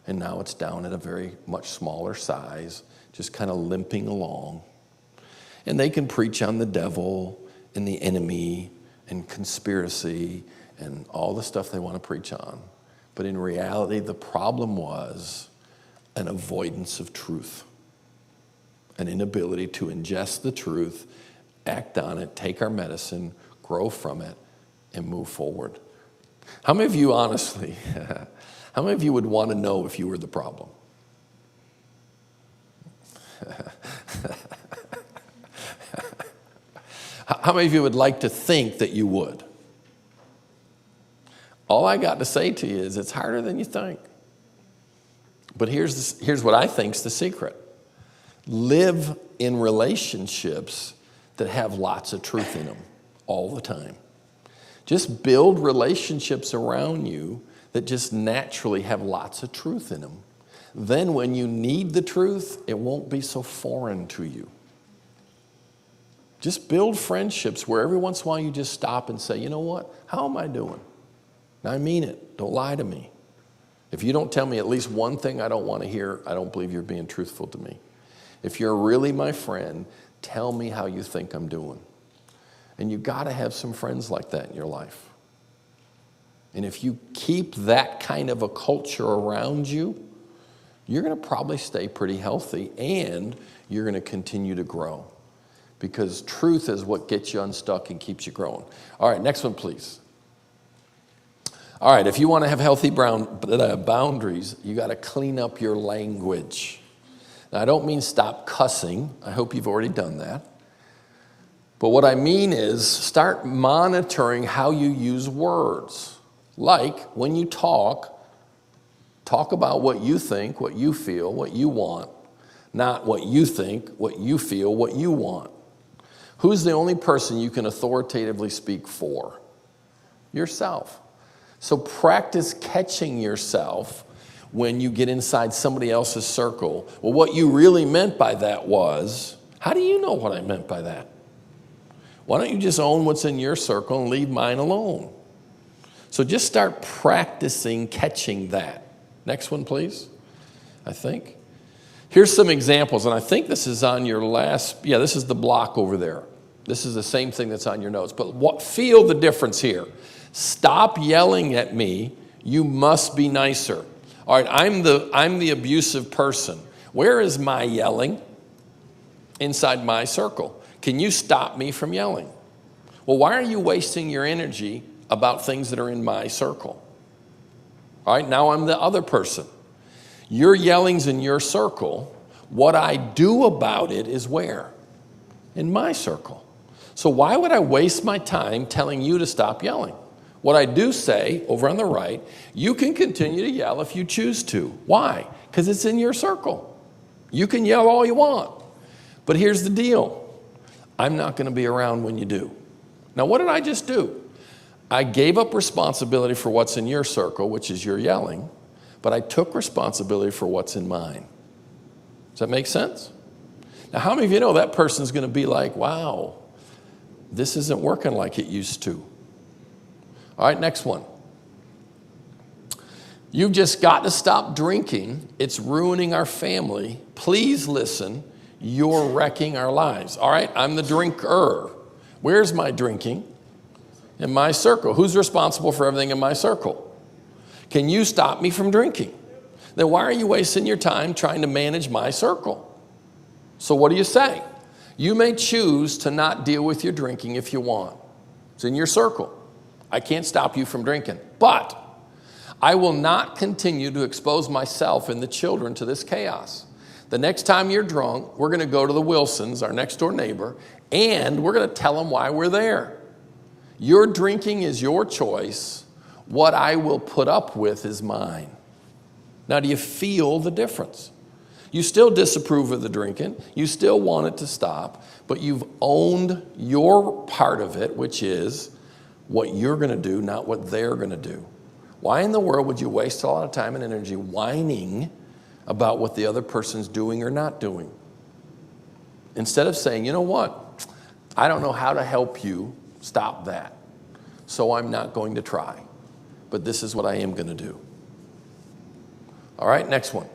And now it's down at a very much smaller size, just kind of limping along. And they can preach on the devil and the enemy and conspiracy and all the stuff they want to preach on. But in reality, the problem was an avoidance of truth, an inability to ingest the truth, act on it, take our medicine, grow from it, and move forward. How many of you, honestly, how many of you would want to know if you were the problem? How many of you would like to think that you would? All I got to say to you is it's harder than you think. But here's what I think is the secret. Live in relationships that have lots of truth in them all the time. Just build relationships around you that just naturally have lots of truth in them. Then when you need the truth, it won't be so foreign to you. Just build friendships where every once in a while you just stop and say, you know what? How am I doing? And I mean it. Don't lie to me. If you don't tell me at least one thing I don't want to hear, I don't believe you're being truthful to me. If you're really my friend, tell me how you think I'm doing. And you got to have some friends like that in your life. And if you keep that kind of a culture around you, you're going to probably stay pretty healthy and you're going to continue to grow. Because truth is what gets you unstuck and keeps you growing. All right, next one, please. All right, if you want to have healthy boundaries, you got to clean up your language. Now, I don't mean stop cussing. I hope you've already done that. But what I mean is start monitoring how you use words. Like when you talk about what you think, what you feel, what you want, not what you think, what you feel, what you want. Who's the only person you can authoritatively speak for? Yourself. So practice catching yourself when you get inside somebody else's circle. Well, what you really meant by that was, how do you know what I meant by that? Why don't you just own what's in your circle and leave mine alone? So just start practicing catching that. Next one, please, I think. Here's some examples, and I think this is on your last, this is the block over there. This is the same thing that's on your notes. But feel the difference here. Stop yelling at me. You must be nicer. All right, I'm the abusive person. Where is my yelling? Inside my circle. Can you stop me from yelling? Well, why are you wasting your energy about things that are in my circle? All right, now I'm the other person. Your yelling's in your circle. What I do about it is where? In my circle. So why would I waste my time telling you to stop yelling? What I do say, over on the right, you can continue to yell if you choose to. Why? Because it's in your circle. You can yell all you want. But here's the deal. I'm not going to be around when you do. Now, what did I just do? I gave up responsibility for what's in your circle, which is your yelling, but I took responsibility for what's in mine. Does that make sense? Now, how many of you know that person's going to be like, wow, this isn't working like it used to? All right, next one. You've just got to stop drinking. It's ruining our family. Please listen. You're wrecking our lives. All right, I'm the drinker. Where's my drinking? In my circle. Who's responsible for everything in my circle? Can you stop me from drinking? Then why are you wasting your time trying to manage my circle? So what do you say? You may choose to not deal with your drinking if you want. It's in your circle. I can't stop you from drinking. But I will not continue to expose myself and the children to this chaos. The next time you're drunk, we're going to go to the Wilsons, our next door neighbor, and we're going to tell them why we're there. Your drinking is your choice. What I will put up with is mine. Now, do you feel the difference? You still disapprove of the drinking. You still want it to stop, but you've owned your part of it, which is what you're going to do, not what they're going to do. Why in the world would you waste a lot of time and energy whining about what the other person's doing or not doing? Instead of saying, you know what? I don't know how to help you stop that, so I'm not going to try. But this is what I am going to do. All right, next one.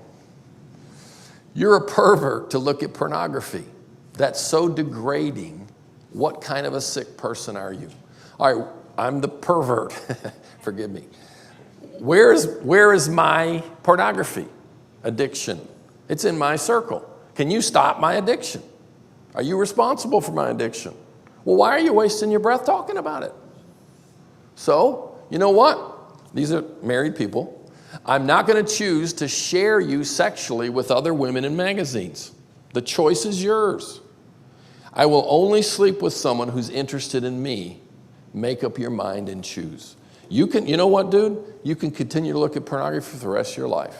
You're a pervert to look at pornography. That's so degrading. What kind of a sick person are you? All right, I'm the pervert. Forgive me. Where is my pornography addiction? It's in my circle. Can you stop my addiction? Are you responsible for my addiction? Well, why are you wasting your breath talking about it? So, you know what? These are married people. I'm not going to choose to share you sexually with other women in magazines. The choice is yours. I will only sleep with someone who's interested in me. Make up your mind and choose. You know what, dude? You can continue to look at pornography for the rest of your life.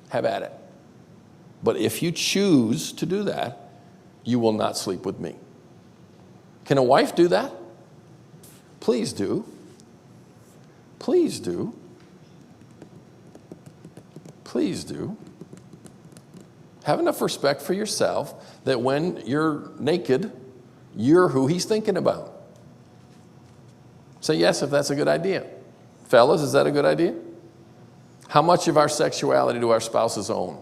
Have at it. But if you choose to do that, you will not sleep with me. Can a wife do that? Please do. Please do. Please do. Have enough respect for yourself that when you're naked, you're who he's thinking about. Say yes if that's a good idea. Fellas, is that a good idea? How much of our sexuality do our spouses own?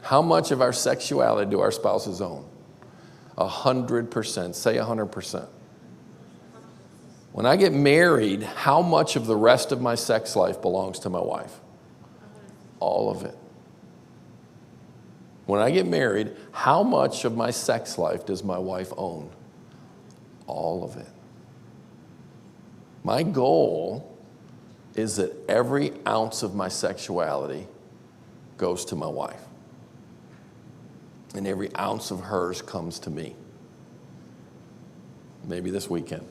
How much of our sexuality do our spouses own? 100%. Say 100%. When I get married, how much of the rest of my sex life belongs to my wife? All of it. When I get married, how much of my sex life does my wife own? All of it. My goal is that every ounce of my sexuality goes to my wife. And every ounce of hers comes to me. Maybe this weekend.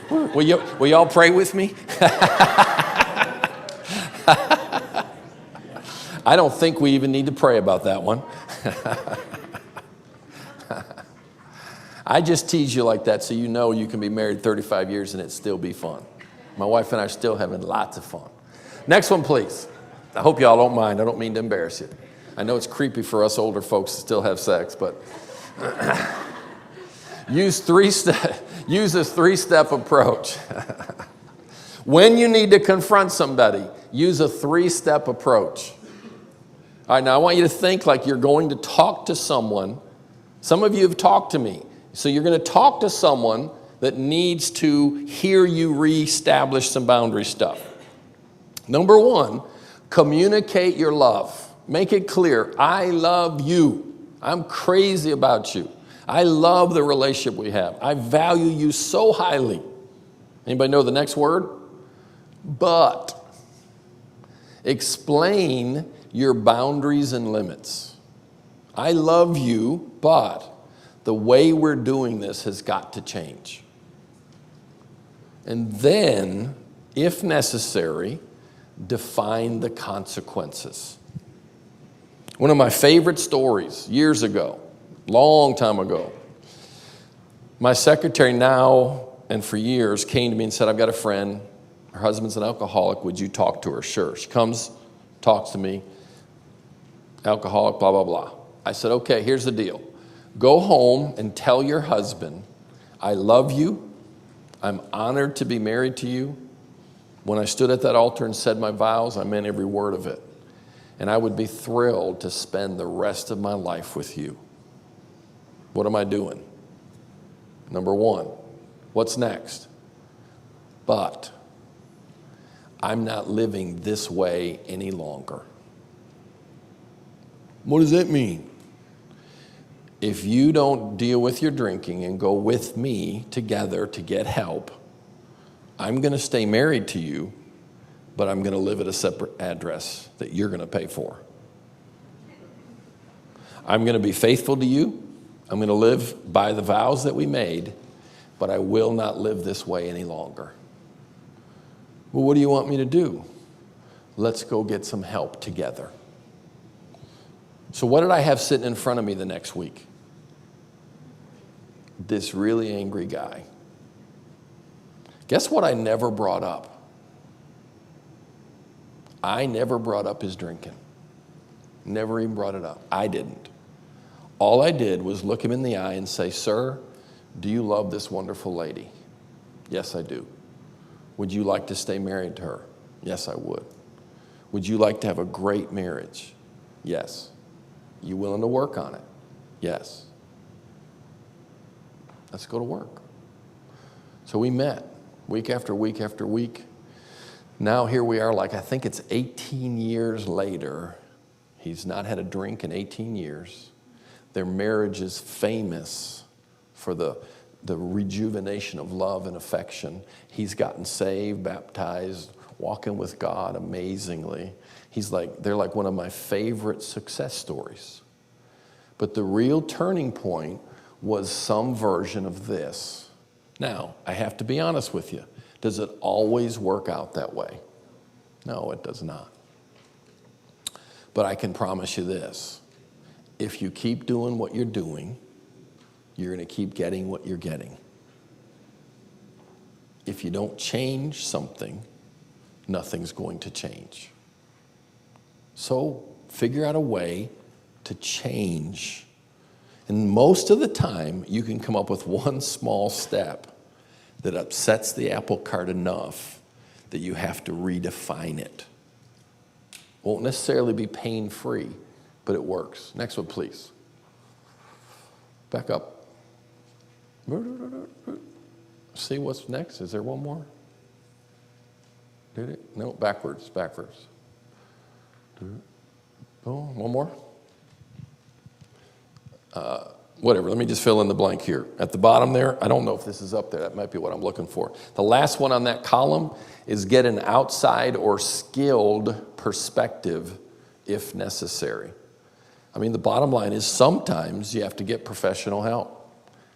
Will y'all pray with me? I don't think we even need to pray about that one. I just tease you like that so you know you can be married 35 years and it still be fun. My wife and I are still having lots of fun. Next one, please. I hope y'all don't mind. I don't mean to embarrass you. I know it's creepy for us older folks to still have sex, but use a three-step approach. When you need to confront somebody, use a three-step approach. All right, now I want you to think like you're going to talk to someone. Some of you have talked to me. So you're going to talk to someone that needs to hear you reestablish some boundary stuff. Number one, communicate your love. Make it clear. I love you. I'm crazy about you. I love the relationship we have. I value you so highly. Anybody know the next word? But. Explain your boundaries and limits. I love you, but the way we're doing this has got to change. And then, if necessary, define the consequences. One of my favorite stories years ago, long time ago, my secretary now and for years came to me and said, I've got a friend, her husband's an alcoholic, would you talk to her? Sure. She comes, talks to me, alcoholic, blah, blah, blah. I said, okay, here's the deal. Go home and tell your husband, I love you, I'm honored to be married to you. When I stood at that altar and said my vows, I meant every word of it. And I would be thrilled to spend the rest of my life with you. What am I doing? Number one, what's next? But I'm not living this way any longer. What does that mean? If you don't deal with your drinking and go with me together to get help, I'm going to stay married to you, but I'm going to live at a separate address that you're going to pay for. I'm going to be faithful to you. I'm going to live by the vows that we made, but I will not live this way any longer. Well, what do you want me to do? Let's go get some help together. So what did I have sitting in front of me the next week? This really angry guy. Guess what I never brought up? I never brought up his drinking. Never even brought it up. I didn't. All I did was look him in the eye and say, sir, do you love this wonderful lady? Yes, I do. Would you like to stay married to her? Yes, I would. Would you like to have a great marriage? Yes. You willing to work on it? Yes. Let's go to work. So we met week after week after week. Now here we are, like I think it's 18 years later. He's not had a drink in 18 years. Their marriage is famous for the rejuvenation of love and affection. He's gotten saved, baptized, walking with God amazingly. They're like one of my favorite success stories. But the real turning point was some version of this. Now, I have to be honest with you. Does it always work out that way? No, it does not. But I can promise you this. If you keep doing what you're doing, you're going to keep getting what you're getting. If you don't change something, nothing's going to change. So figure out a way to change. And most of the time, you can come up with one small step that upsets the apple cart enough that you have to redefine it. Won't necessarily be pain-free, but it works. Next one, please. Back up. See what's next? Is there one more? Did it? No, backwards. Oh, one more? Whatever, let me just fill in the blank here. At the bottom there, I don't know if this is up there. That might be what I'm looking for. The last one on that column is get an outside or skilled perspective if necessary. I mean, the bottom line is sometimes you have to get professional help.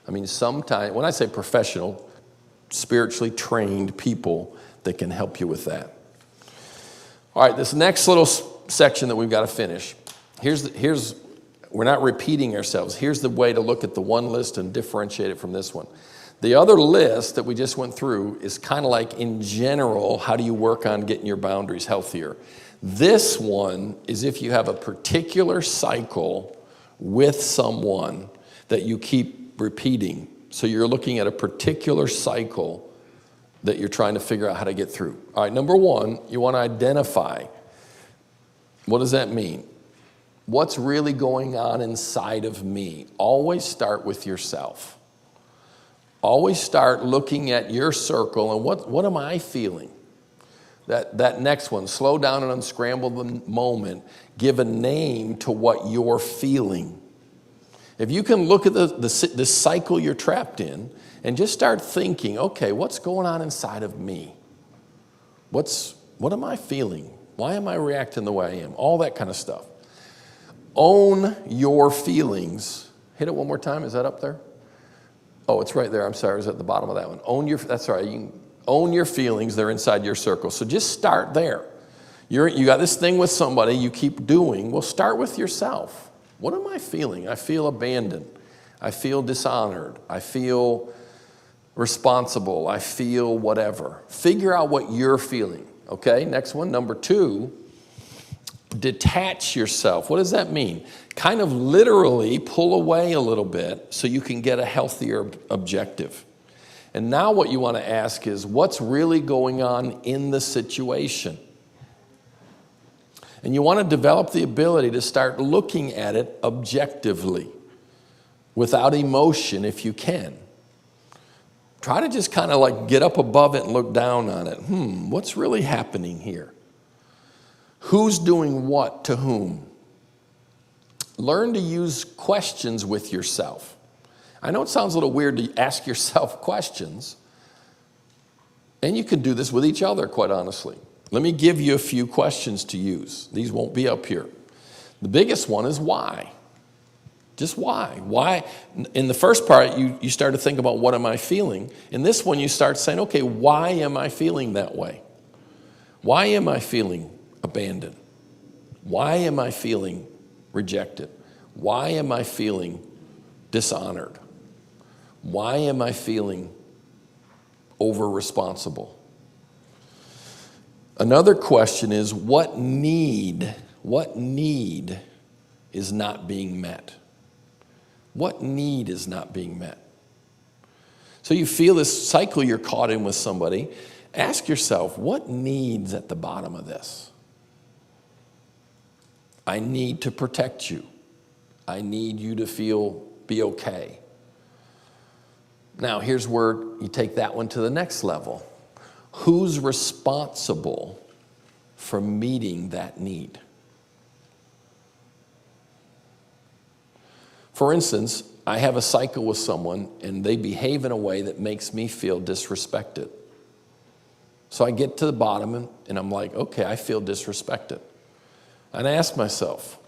I mean, sometimes, when I say professional, spiritually trained people that can help you with that. All right, this next little section that we've got to finish. We're not repeating ourselves. Here's the way to look at the one list and differentiate it from this one. The other list that we just went through is kind of like, in general, how do you work on getting your boundaries healthier? This one is if you have a particular cycle with someone that you keep repeating. So you're looking at a particular cycle that you're trying to figure out how to get through. All right, number one, you want to identify. What does that mean? What's really going on inside of me? Always start with yourself. Always start looking at your circle and what am I feeling? That next one, slow down and unscramble the moment. Give a name to what you're feeling. If you can look at the cycle you're trapped in and just start thinking, okay, what's going on inside of me? What am I feeling? Why am I reacting the way I am? All that kind of stuff. Own your feelings. Hit it one more time. Is that up there? Oh, it's right there. I'm sorry. It was at the bottom of that one. That's all right. You can own your feelings. They're inside your circle. So just start there. You got this thing with somebody you keep doing. Well, start with yourself. What am I feeling? I feel abandoned. I feel dishonored. I feel responsible. I feel whatever. Figure out what you're feeling. Okay, next one. Number two, detach yourself. What does that mean? Kind of literally pull away a little bit so you can get a healthier objective. And now what you want to ask is, what's really going on in the situation? And you want to develop the ability to start looking at it objectively, without emotion if you can. Try to just kind of like get up above it and look down on it. What's really happening here? Who's doing what to whom? Learn to use questions with yourself. I know it sounds a little weird to ask yourself questions, and you can do this with each other, quite honestly. Let me give you a few questions to use. These won't be up here. The biggest one is why. Just why? Why? In the first part, you start to think about what am I feeling. In this one, you start saying, okay, why am I feeling that way? Why am I feeling abandoned? Why am I feeling rejected? Why am I feeling dishonored? Why am I feeling over-responsible? Another question is, what need is not being met? What need is not being met? So you feel this cycle you're caught in with somebody. Ask yourself, what need's at the bottom of this? I need to protect you. I need you to be okay. Now, here's where you take that one to the next level. Who's responsible for meeting that need? For instance, I have a cycle with someone and they behave in a way that makes me feel disrespected. So I get to the bottom and I'm like, okay, I feel disrespected. And I ask myself,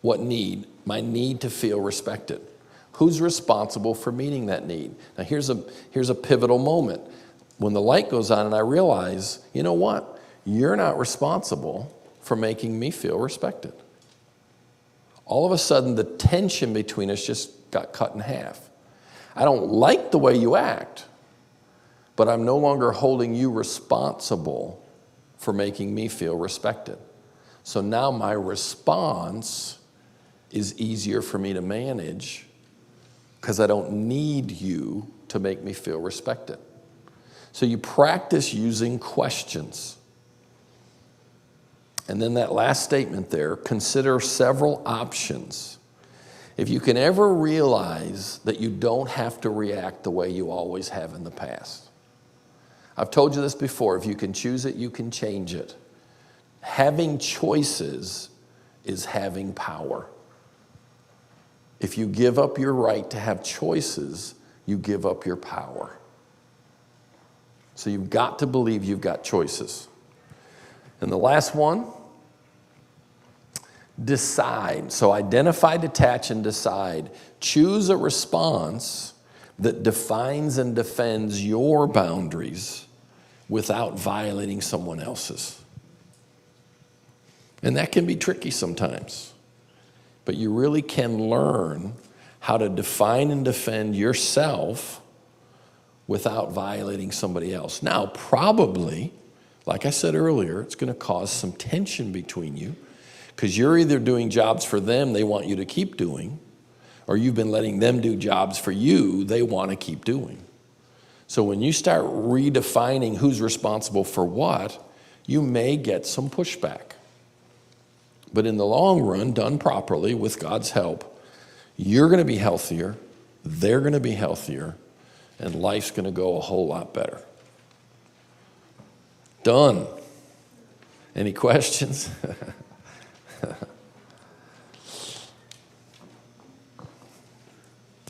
what need? My need to feel respected. Who's responsible for meeting that need? Now here's a pivotal moment. When the light goes on and I realize, you know what? You're not responsible for making me feel respected. All of a sudden, the tension between us just got cut in half. I don't like the way you act, but I'm no longer holding you responsible for making me feel respected. So now my response is easier for me to manage because I don't need you to make me feel respected. So you practice using questions. And then that last statement there, consider several options. If you can ever realize that you don't have to react the way you always have in the past. I've told you this before, if you can choose it, you can change it. Having choices is having power. If you give up your right to have choices, you give up your power. So you've got to believe you've got choices. And the last one, Decide. So identify, detach, and decide. Choose a response that defines and defends your boundaries without violating someone else's. And that can be tricky sometimes. But you really can learn how to define and defend yourself without violating somebody else. Now, probably, like I said earlier, it's going to cause some tension between you because you're either doing jobs for them they want you to keep doing, or you've been letting them do jobs for you they want to keep doing. So when you start redefining who's responsible for what, you may get some pushback. But in the long run, done properly with God's help, you're going to be healthier, they're going to be healthier, and life's going to go a whole lot better. Done. Any questions?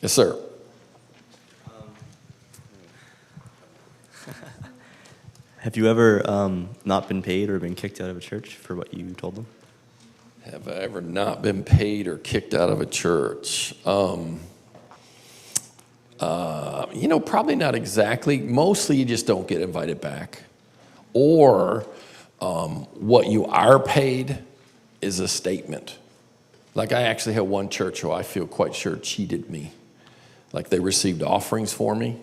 Yes, sir. Have you ever not been paid or been kicked out of a church for what you told them? Have I ever not been paid or kicked out of a church? Probably not exactly. Mostly you just don't get invited back. Or what you are paid is a statement. Like I actually had one church who I feel quite sure cheated me. Like they received offerings for me,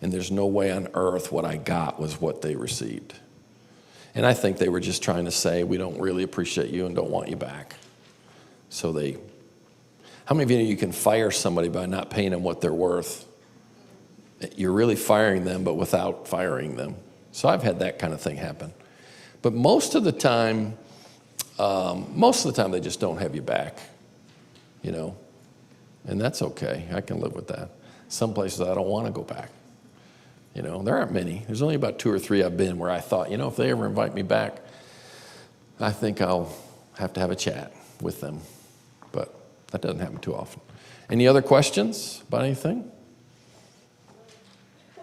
and there's no way on earth what I got was what they received. And I think they were just trying to say, we don't really appreciate you and don't want you back. So how many of you know you can fire somebody by not paying them what they're worth? You're really firing them, but without firing them. So I've had that kind of thing happen. But most of the time they just don't have you back, and that's okay. I can live with that. Some places I don't want to go back. There aren't many. There's only about 2 or 3 I've been where I thought, if they ever invite me back, I think I'll have to have a chat with them. But that doesn't happen too often. Any other questions about anything?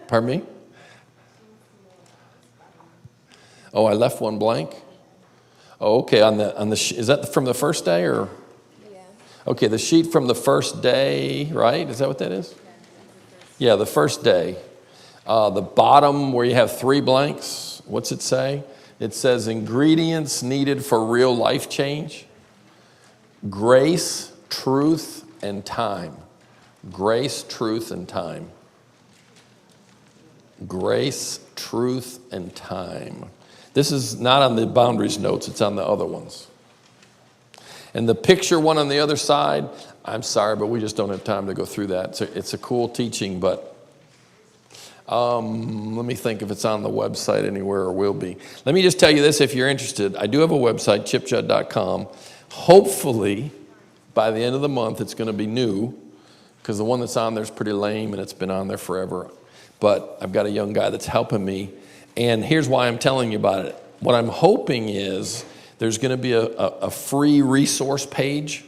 Pardon me? Oh, I left one blank? Oh, okay. Is that from the first day or? Yeah. Okay, the sheet from the first day, right? Is that what that is? Yeah, the first day. The bottom where you have 3 blanks, what's it say? It says ingredients needed for real life change. Grace, truth, and time. Grace, truth, and time. Grace, truth, and time. This is not on the boundaries notes, it's on the other ones. And the picture one on the other side, I'm sorry, but we just don't have time to go through that. It's a cool teaching, but let me think if it's on the website anywhere or will be. Let me just tell you this if you're interested. I do have a website, chipjudd.com. Hopefully, by the end of the month, it's going to be new because the one that's on there is pretty lame and it's been on there forever. But I've got a young guy that's helping me. And here's why I'm telling you about it. What I'm hoping is there's going to be a free resource page.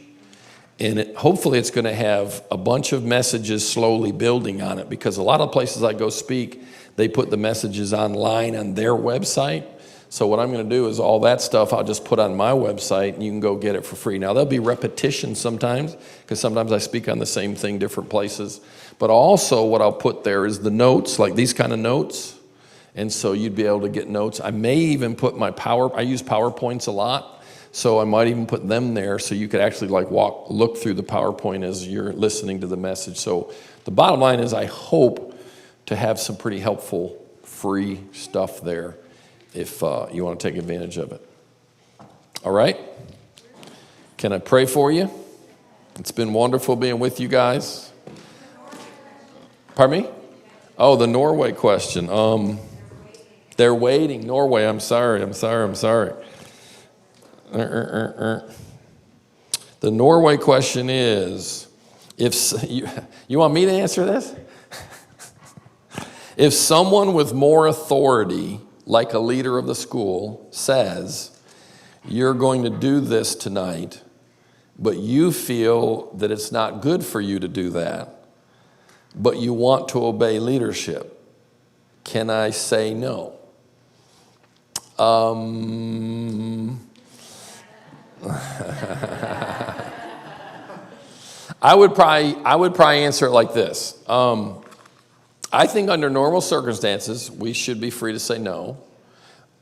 And hopefully it's going to have a bunch of messages slowly building on it, because a lot of places I go speak, they put the messages online on their website. So what I'm going to do is all that stuff I'll just put on my website, and you can go get it for free. Now, there'll be repetition sometimes, because sometimes I speak on the same thing different places. But also what I'll put there is the notes, like these kind of notes. And so you'd be able to get notes. I may even put I use PowerPoints a lot. So I might even put them there so you could actually look through the PowerPoint as you're listening to the message. So the bottom line is I hope to have some pretty helpful free stuff there if you want to take advantage of it. All right? Can I pray for you? It's been wonderful being with you guys. Pardon me? Oh, the Norway question. They're waiting. Norway, I'm sorry. The Norway question is, you want me to answer this? If someone with more authority, like a leader of the school, says, you're going to do this tonight, but you feel that it's not good for you to do that, but you want to obey leadership, can I say no? I would probably answer it like this. I think under normal circumstances, we should be free to say no.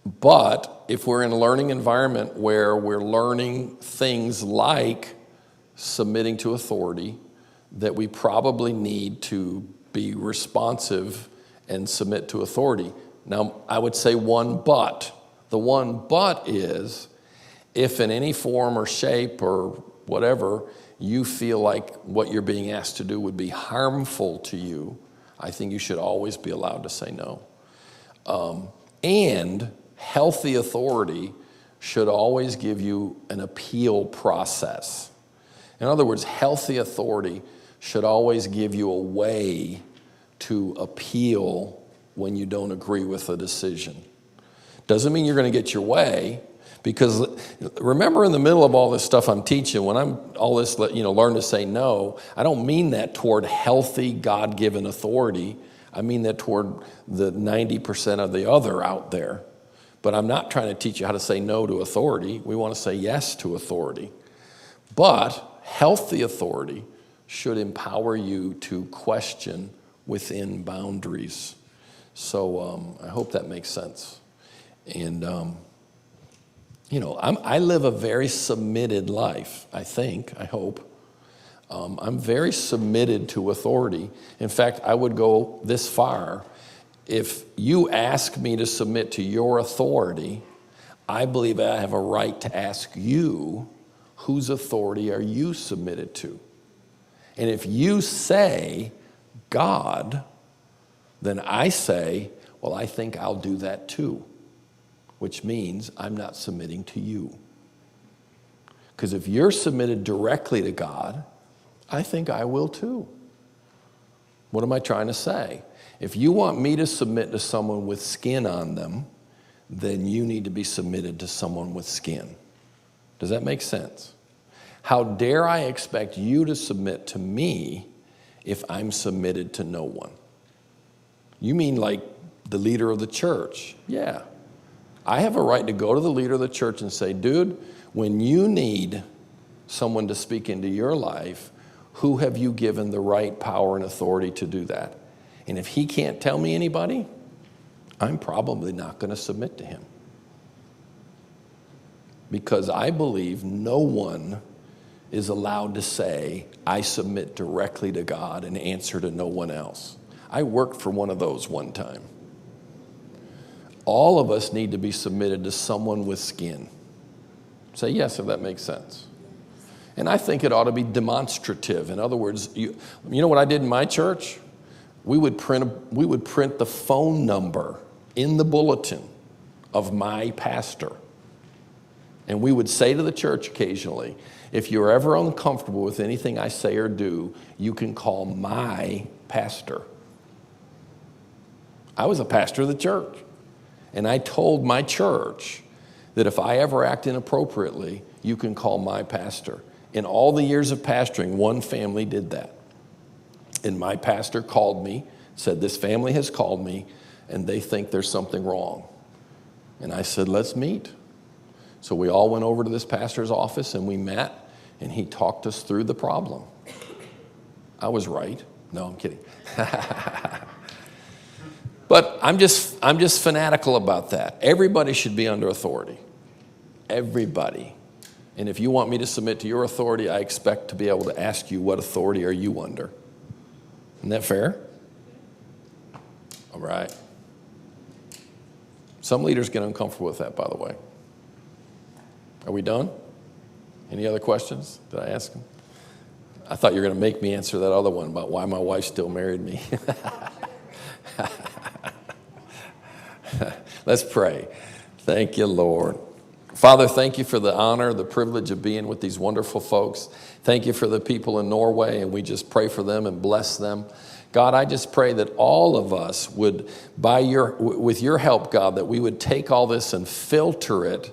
But if we're in a learning environment where we're learning things like submitting to authority, that we probably need to be responsive and submit to authority. Now, I would say one but. The one but is, if in any form or shape or whatever, you feel like what you're being asked to do would be harmful to you, I think you should always be allowed to say no. And healthy authority should always give you an appeal process. In other words, healthy authority should always give you a way to appeal when you don't agree with a decision. Doesn't mean you're going to get your way, because remember, in the middle of all this stuff I'm teaching, when I'm all this, learn to say no, I don't mean that toward healthy God-given authority. I mean that toward the 90% of the other out there. But I'm not trying to teach you how to say no to authority. We want to say yes to authority. But healthy authority should empower you to question within boundaries. So I hope that makes sense. And, I live a very submitted life, I hope. I'm very submitted to authority. In fact, I would go this far. If you ask me to submit to your authority, I believe I have a right to ask you, whose authority are you submitted to? And if you say God, then I say, well, I think I'll do that too, which means I'm not submitting to you. Because if you're submitted directly to God, I think I will too. What am I trying to say? If you want me to submit to someone with skin on them, then you need to be submitted to someone with skin. Does that make sense? How dare I expect you to submit to me if I'm submitted to no one? You mean like the leader of the church? Yeah. I have a right to go to the leader of the church and say, dude, when you need someone to speak into your life, who have you given the right power and authority to do that? And if he can't tell me anybody, I'm probably not going to submit to him. Because I believe no one is allowed to say, I submit directly to God and answer to no one else. I worked for one of those one time. All of us need to be submitted to someone with skin. Say yes if that makes sense. And I think it ought to be demonstrative. In other words, you know what I did in my church? We would print the phone number in the bulletin of my pastor. And we would say to the church occasionally, if you're ever uncomfortable with anything I say or do, you can call my pastor. I was a pastor of the church. And I told my church that if I ever act inappropriately, you can call my pastor. In all the years of pastoring, one family did that. And my pastor called me, said, this family has called me, and they think there's something wrong. And I said, let's meet. So we all went over to this pastor's office, and we met, and he talked us through the problem. I was right. No, I'm kidding. But I'm just fanatical about that. Everybody should be under authority. Everybody. And if you want me to submit to your authority, I expect to be able to ask you, what authority are you under? Isn't that fair? All right. Some leaders get uncomfortable with that, by the way. Are we done? Any other questions? Did I ask them? I thought you were going to make me answer that other one about why my wife still married me. Let's pray. Thank you, Lord. Father, thank you for the honor, the privilege of being with these wonderful folks. Thank you for the people in Norway, and we just pray for them and bless them. God, I just pray that all of us would, with your help, God, that we would take all this and filter it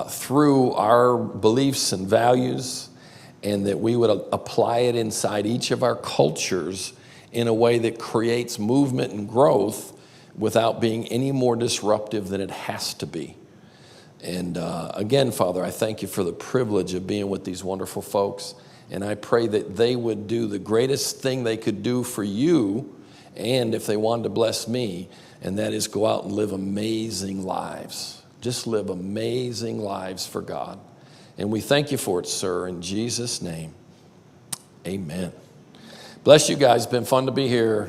through our beliefs and values, and that we would apply it inside each of our cultures in a way that creates movement and growth without being any more disruptive than it has to be. And again, Father, I thank you for the privilege of being with these wonderful folks. And I pray that they would do the greatest thing they could do for you, and if they wanted to bless me, and that is go out and live amazing lives. Just live amazing lives for God. And we thank you for it, sir, in Jesus' name. Amen. Bless you guys. Been fun to be here.